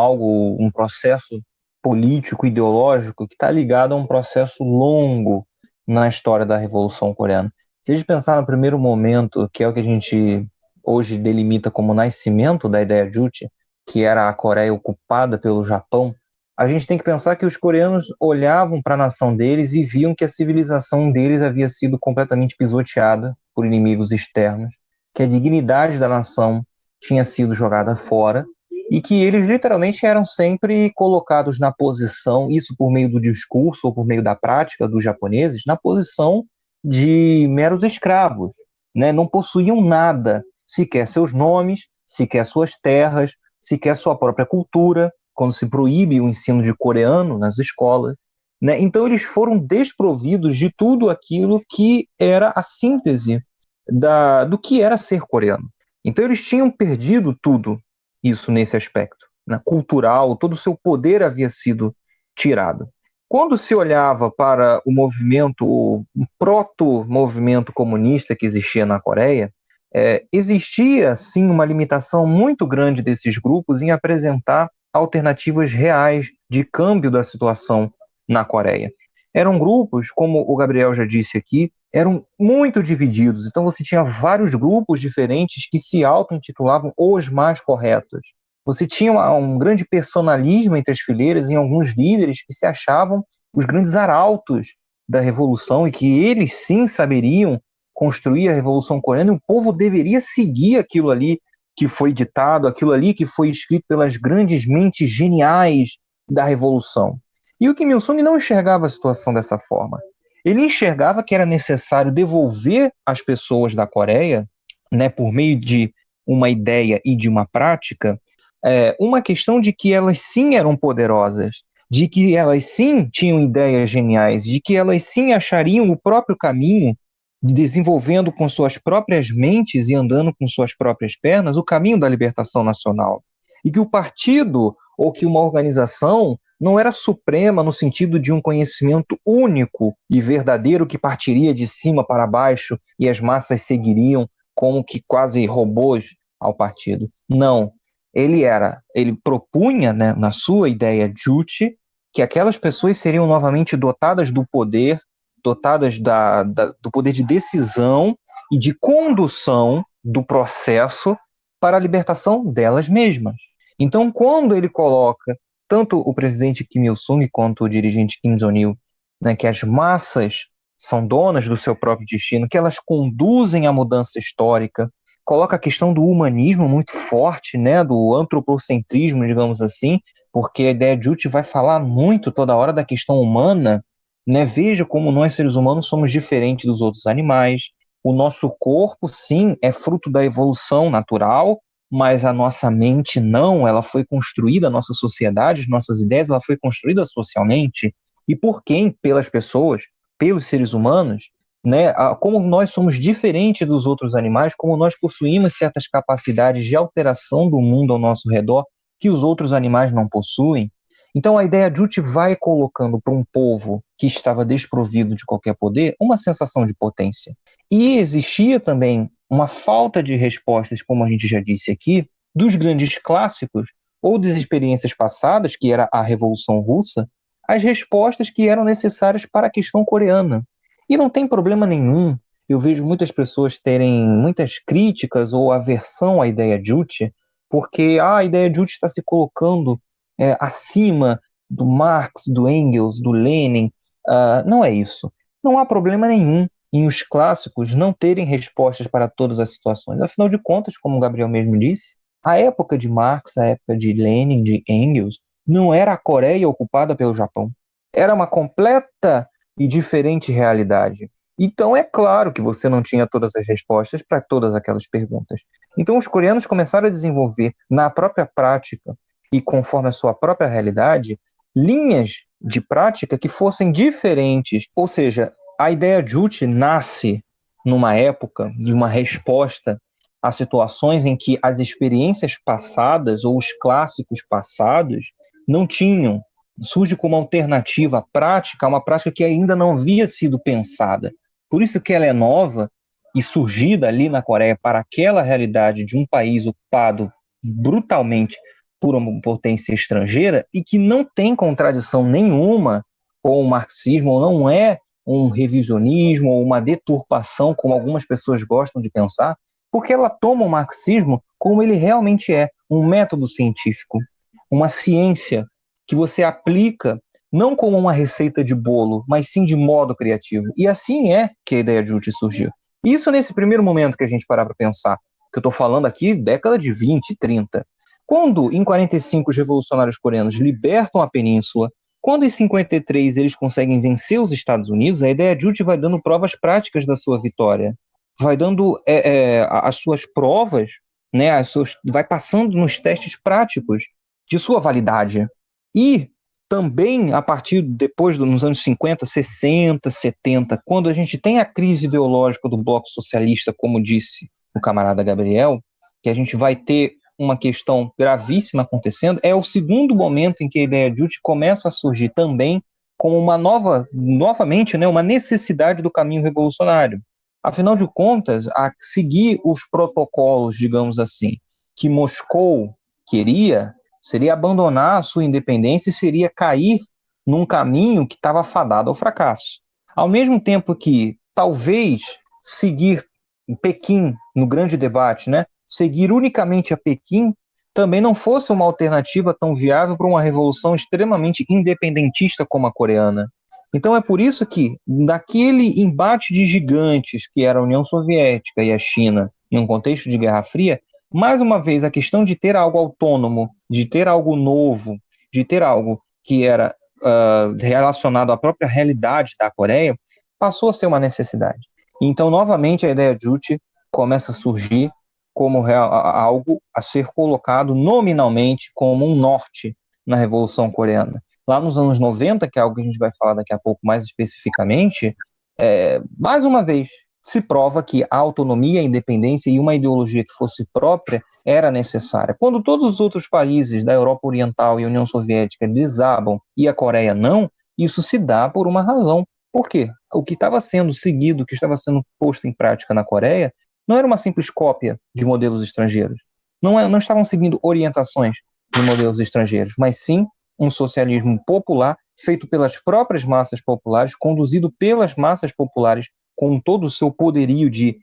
um processo político, ideológico, que está ligado a um processo longo na história da Revolução Coreana. Se a gente pensar no primeiro momento, que é o que a gente hoje delimita como o nascimento da ideia Juche, que era a Coreia ocupada pelo Japão, a gente tem que pensar que os coreanos olhavam para a nação deles e viam que a civilização deles havia sido completamente pisoteada por inimigos externos, que a dignidade da nação tinha sido jogada fora e que eles literalmente eram sempre colocados na posição, isso por meio do discurso ou por meio da prática dos japoneses, na posição de meros escravos, né? Não possuíam nada, sequer seus nomes, sequer suas terras, sequer sua própria cultura, quando se proíbe o ensino de coreano nas escolas, né? Então eles foram desprovidos de tudo aquilo que era a síntese do que era ser coreano. Então eles tinham perdido tudo isso nesse aspecto, né? Cultural, todo o seu poder havia sido tirado. Quando se olhava para o movimento, o proto-movimento comunista que existia na Coreia, existia sim uma limitação muito grande desses grupos em apresentar alternativas reais de câmbio da situação na Coreia. Eram grupos, como o Gabriel já disse aqui, eram muito divididos. Então você tinha vários grupos diferentes que se auto-intitulavam os mais corretos. Você tinha um grande personalismo entre as fileiras em alguns líderes que se achavam os grandes arautos da revolução e que eles sim saberiam construir a Revolução Coreana e o povo deveria seguir aquilo ali que foi ditado, aquilo ali que foi escrito pelas grandes mentes geniais da Revolução. E o Kim Il-sung não enxergava a situação dessa forma. Ele enxergava que era necessário devolver às pessoas da Coreia, né, por meio de uma ideia e de uma prática, uma questão de que elas sim eram poderosas, de que elas sim tinham ideias geniais, de que elas sim achariam o próprio caminho, desenvolvendo com suas próprias mentes e andando com suas próprias pernas o caminho da libertação nacional. E que o partido ou que uma organização não era suprema no sentido de um conhecimento único e verdadeiro que partiria de cima para baixo e as massas seguiriam como que quase robôs ao partido. Não. Ele propunha, né, na sua ideia Juche, que aquelas pessoas seriam novamente dotadas do poder, dotadas do poder de decisão e de condução do processo para a libertação delas mesmas. Então, quando ele coloca tanto o presidente Kim Il-sung quanto o dirigente Kim Jong-il, né, que as massas são donas do seu próprio destino, que elas conduzem a mudança histórica, coloca a questão do humanismo muito forte, né, do antropocentrismo, digamos assim, porque a ideia de Juche vai falar muito toda hora da questão humana, né? Veja como nós seres humanos somos diferentes dos outros animais. O nosso corpo, sim, é fruto da evolução natural, mas a nossa mente não, ela foi construída, a nossa sociedade, as nossas ideias, ela foi construída socialmente. E por quem? Pelas pessoas, pelos seres humanos, né? Como nós somos diferentes dos outros animais, como nós possuímos certas capacidades de alteração do mundo ao nosso redor que os outros animais não possuem. Então a ideia de Juche vai colocando para um povo que estava desprovido de qualquer poder uma sensação de potência. E existia também uma falta de respostas, como a gente já disse aqui, dos grandes clássicos ou das experiências passadas, que era a Revolução Russa, as respostas que eram necessárias para a questão coreana. E não tem problema nenhum. Eu vejo muitas pessoas terem muitas críticas ou aversão à ideia de Juche, porque a ideia de Juche está se colocando acima do Marx, do Engels, do Lenin. Não é isso. Não há problema nenhum em os clássicos não terem respostas para todas as situações. Afinal de contas, como o Gabriel mesmo disse, a época de Marx, a época de Lenin, de Engels, não era a Coreia ocupada pelo Japão. Era uma completa e diferente realidade. Então é claro que você não tinha todas as respostas para todas aquelas perguntas. Então os coreanos começaram a desenvolver na própria prática e conforme a sua própria realidade, linhas de prática que fossem diferentes. Ou seja, a ideia de Juche nasce numa época de uma resposta a situações em que as experiências passadas ou os clássicos passados não tinham. Surge como alternativa prática, uma prática que ainda não havia sido pensada. Por isso que ela é nova e surgida ali na Coreia para aquela realidade de um país ocupado brutalmente por uma potência estrangeira e que não tem contradição nenhuma com o marxismo, ou não é um revisionismo ou uma deturpação, como algumas pessoas gostam de pensar, porque ela toma o marxismo como ele realmente é, um método científico, uma ciência que você aplica não como uma receita de bolo, mas sim de modo criativo. E assim é que a ideia de Juche surgiu. Isso nesse primeiro momento que a gente parar para pensar, que eu estou falando aqui, década de 20, 30. Quando, em 45, os revolucionários coreanos libertam a península, quando em 53 eles conseguem vencer os Estados Unidos, a ideia de Juche vai dando provas práticas da sua vitória. Vai dando as suas provas, né, vai passando nos testes práticos de sua validade. E também, a partir depois nos anos 50, 60, 70, quando a gente tem a crise ideológica do bloco socialista, como disse o camarada Gabriel, que a gente vai ter uma questão gravíssima acontecendo, é o segundo momento em que a ideia de Juche começa a surgir também como uma novamente, né, uma necessidade do caminho revolucionário. Afinal de contas, a seguir os protocolos, digamos assim, que Moscou queria, seria abandonar a sua independência e seria cair num caminho que estava fadado ao fracasso. Ao mesmo tempo que, talvez, seguir Pequim no grande debate, né, seguir unicamente a Pequim, também não fosse uma alternativa tão viável para uma revolução extremamente independentista como a coreana. Então é por isso que, naquele embate de gigantes que era a União Soviética e a China, em um contexto de Guerra Fria, mais uma vez a questão de ter algo autônomo, de ter algo novo, de ter algo que era relacionado à própria realidade da Coreia, passou a ser uma necessidade. Então, novamente, a ideia de Juche começa a surgir como algo a ser colocado nominalmente como um norte na Revolução Coreana. Lá nos anos 90, que é algo que a gente vai falar daqui a pouco mais especificamente, mais uma vez, se prova que a autonomia, a independência e uma ideologia que fosse própria era necessária. Quando todos os outros países da Europa Oriental e União Soviética desabam e a Coreia não, isso se dá por uma razão. Por quê? O que estava sendo seguido, o que estava sendo posto em prática na Coreia, não era uma simples cópia de modelos estrangeiros. Não estavam seguindo orientações de modelos estrangeiros, mas sim um socialismo popular, feito pelas próprias massas populares, conduzido pelas massas populares, com todo o seu poderio de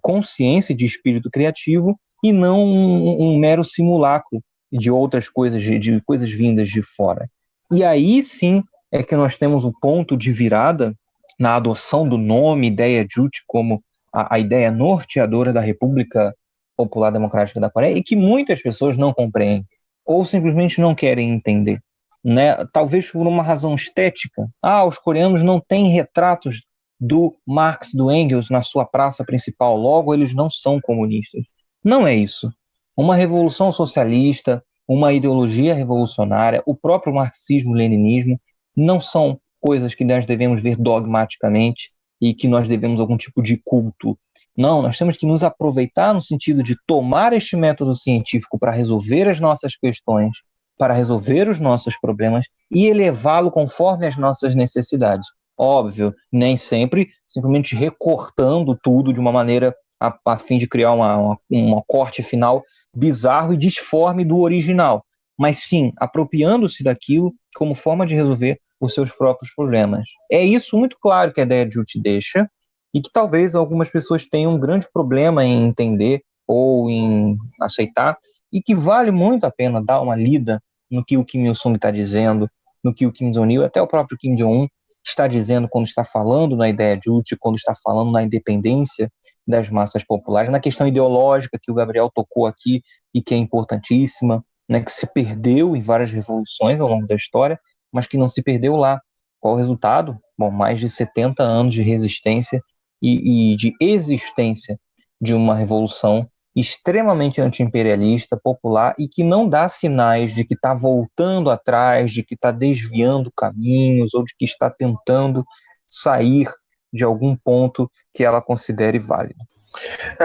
consciência e de espírito criativo, e não um mero simulacro de outras coisas, de coisas vindas de fora. E aí sim é que nós temos o ponto de virada na adoção do nome, ideia Juche, como a ideia norteadora da República Popular Democrática da Coreia e que muitas pessoas não compreendem ou simplesmente não querem entender, né? Talvez por uma razão estética. Os coreanos não têm retratos do Marx, do Engels na sua praça principal, logo eles não são comunistas. Não é isso. Uma revolução socialista, uma ideologia revolucionária, o próprio marxismo-leninismo não são coisas que nós devemos ver dogmaticamente e que nós devemos algum tipo de culto. Não, nós temos que nos aproveitar no sentido de tomar este método científico para resolver as nossas questões, para resolver os nossos problemas e elevá-lo conforme as nossas necessidades. Óbvio, nem sempre simplesmente recortando tudo de uma maneira a fim de criar uma corte final bizarro e disforme do original, mas sim apropriando-se daquilo como forma de resolver os seus próprios problemas. É isso muito claro que a ideia de Juche deixa, e que talvez algumas pessoas tenham um grande problema em entender ou em aceitar, e que vale muito a pena dar uma lida no que o Kim Il-sung está dizendo, no que o Kim Jong-il, até o próprio Kim Jong-un, está dizendo quando está falando na ideia de Juche, quando está falando na independência das massas populares, na questão ideológica que o Gabriel tocou aqui e que é importantíssima, né, que se perdeu em várias revoluções ao longo da história, mas que não se perdeu lá. Qual o resultado? Bom, mais de 70 anos de resistência e de existência de uma revolução extremamente anti-imperialista, popular, e que não dá sinais de que está voltando atrás, de que está desviando caminhos, ou de que está tentando sair de algum ponto que ela considere válido.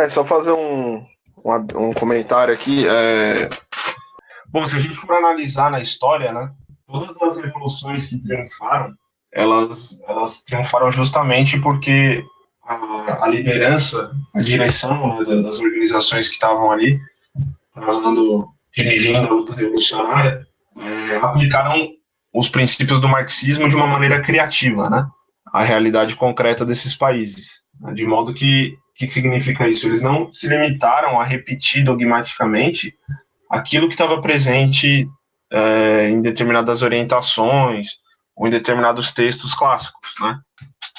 Só fazer um comentário aqui. Bom, se a gente for analisar na história, né, todas as revoluções que triunfaram, elas triunfaram justamente porque a liderança, a direção, né, das organizações que estavam ali, dirigindo a luta revolucionária, aplicaram os princípios do marxismo de uma maneira criativa, né, à realidade concreta desses países. Né, de modo que, o que significa isso? Eles não se limitaram a repetir dogmaticamente aquilo que estava presente em determinadas orientações ou em determinados textos clássicos, né?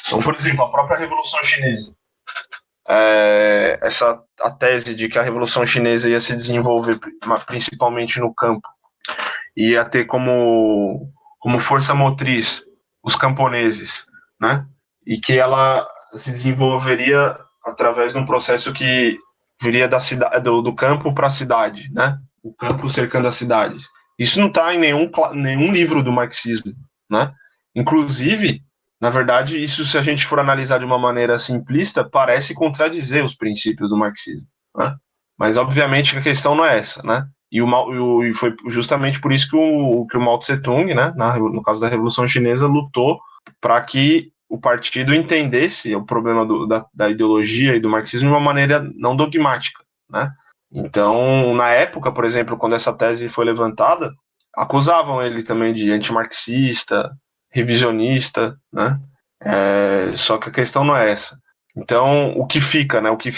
Então, por exemplo, a própria Revolução Chinesa, a tese de que a Revolução Chinesa ia se desenvolver principalmente no campo, ia ter como força motriz os camponeses, né? E que ela se desenvolveria através de um processo que viria do campo para a cidade, né? O campo cercando as cidades. Isso não está em nenhum livro do marxismo, né? Inclusive, na verdade, isso, se a gente for analisar de uma maneira simplista, parece contradizer os princípios do marxismo, né? Mas, obviamente, a questão não é essa, né? E foi justamente por isso que o Mao Tse-tung, né, no caso da Revolução Chinesa, lutou para que o partido entendesse o problema da ideologia e do marxismo de uma maneira não dogmática, né? Então, na época, por exemplo, quando essa tese foi levantada, acusavam ele também de antimarxista, revisionista, né? Só que a questão não é essa. Então, o que fica, né? O que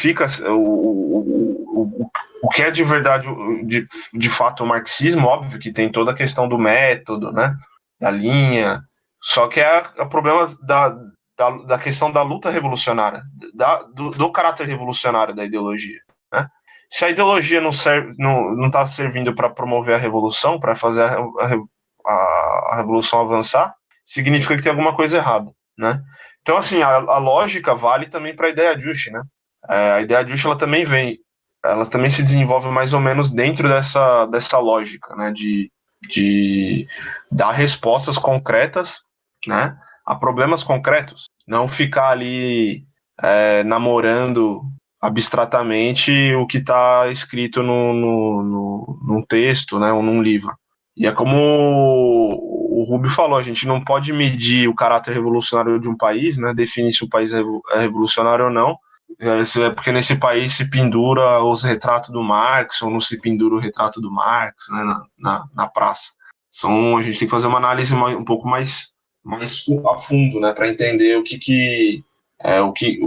é de verdade, de fato, o marxismo, óbvio que tem toda a questão do método, né? Da linha. Só que é o problema da questão da luta revolucionária, do caráter revolucionário da ideologia, né? Se a ideologia não está servindo para promover a revolução, para fazer a revolução avançar, significa que tem alguma coisa errada, né? Então, assim, a lógica vale também para a ideia Juche, né? A ideia Juche, ela também se desenvolve mais ou menos dentro dessa lógica, né? De dar respostas concretas, né? A problemas concretos, não ficar ali namorando abstratamente o que está escrito num texto, né, ou num livro. E é como o Rubio falou, a gente não pode medir o caráter revolucionário de um país, né, definir se o país é revolucionário ou não, porque nesse país se pendura os retratos do Marx ou não se pendura o retrato do Marx, né, na praça. A gente tem que fazer uma análise um pouco mais a fundo, né, para entender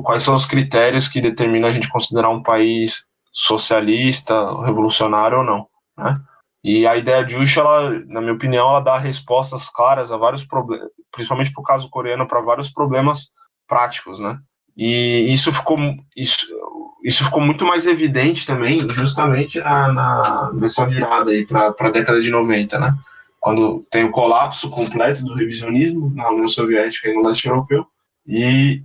quais são os critérios que determinam a gente considerar um país socialista, revolucionário ou não, né? E a ideia de Juche, na minha opinião, ela dá respostas claras a vários problemas, principalmente para o caso coreano, para vários problemas práticos, né? E isso ficou muito mais evidente também, justamente nessa virada aí para a década de 90, né? Quando tem o colapso completo do revisionismo na União Soviética e no leste europeu, e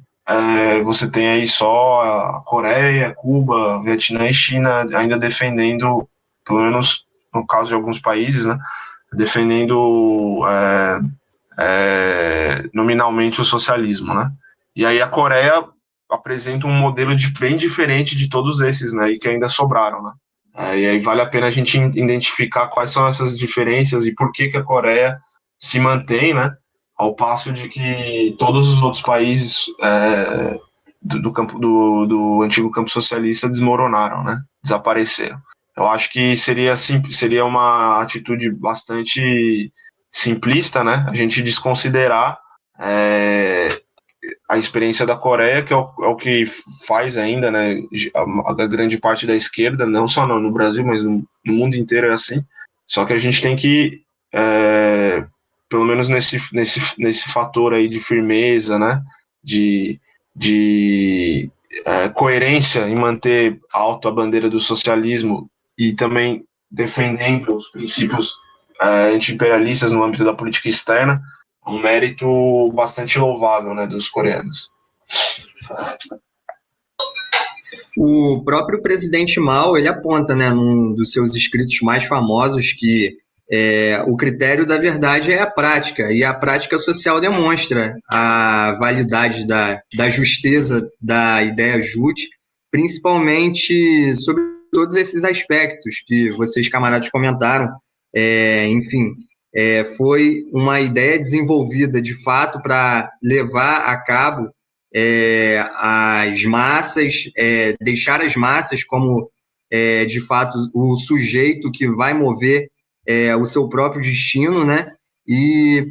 você tem aí só a Coreia, Cuba, Vietnã e China ainda defendendo, pelo menos no caso de alguns países, né? Defendendo nominalmente o socialismo, né? E aí a Coreia apresenta um modelo bem diferente de todos esses, né? E que ainda sobraram, né? E aí vale a pena a gente identificar quais são essas diferenças e por que a Coreia se mantém, né? Ao passo de que todos os outros países do antigo campo socialista desmoronaram, né? Desapareceram. Eu acho que seria uma atitude bastante simplista, né? A gente desconsiderar a experiência da Coreia, que é o que faz ainda, né, a grande parte da esquerda, não só no Brasil, mas no mundo inteiro é assim. Só que a gente tem que, pelo menos nesse fator aí de firmeza, né, de coerência em manter alto a bandeira do socialismo e também defendendo os princípios anti-imperialistas no âmbito da política externa, um mérito bastante louvável, né, dos coreanos. O próprio presidente Mao, ele aponta, né, num dos seus escritos mais famosos que o critério da verdade é a prática, e a prática social demonstra a validade da justeza da ideia Juche, principalmente sobre todos esses aspectos que vocês, camaradas, comentaram. Enfim, foi uma ideia desenvolvida de fato para levar a cabo as massas, deixar as massas como de fato o sujeito que vai mover o seu próprio destino, né? E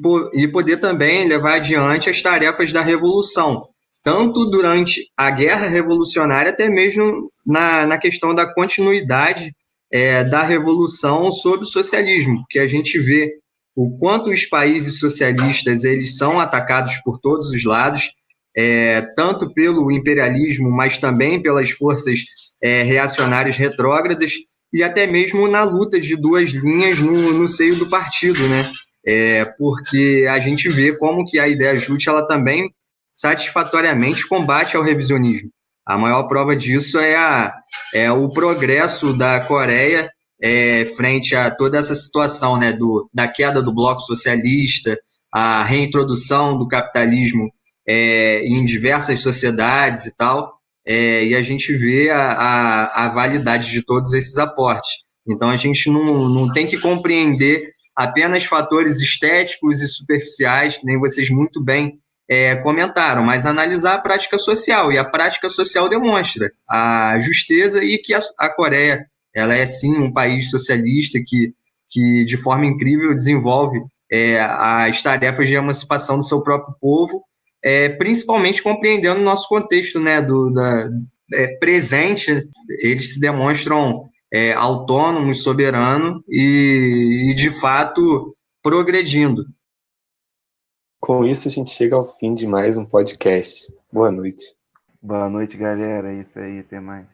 poder também levar adiante as tarefas da revolução, tanto durante a guerra revolucionária, até mesmo na questão da continuidade da revolução sob o socialismo, que a gente vê o quanto os países socialistas eles são atacados por todos os lados, tanto pelo imperialismo, mas também pelas forças reacionárias retrógradas, e até mesmo na luta de duas linhas no seio do partido, né? Porque a gente vê como que a ideia Juche ela também satisfatoriamente combate ao revisionismo. A maior prova disso é o progresso da Coreia frente a toda essa situação, né, da queda do bloco socialista, a reintrodução do capitalismo em diversas sociedades e tal, e a gente vê a validade de todos esses aportes. Então, a gente não tem que compreender apenas fatores estéticos e superficiais, que nem vocês muito bem comentaram, mas analisar a prática social, e a prática social demonstra a justeza e que a Coreia ela é sim um país socialista que de forma incrível desenvolve as tarefas de emancipação do seu próprio povo, principalmente compreendendo o nosso contexto, né, presente. Eles se demonstram autônomos, soberanos e de fato progredindo. Com isso, a gente chega ao fim de mais um podcast. Boa noite. Boa noite, galera. É isso aí, até mais.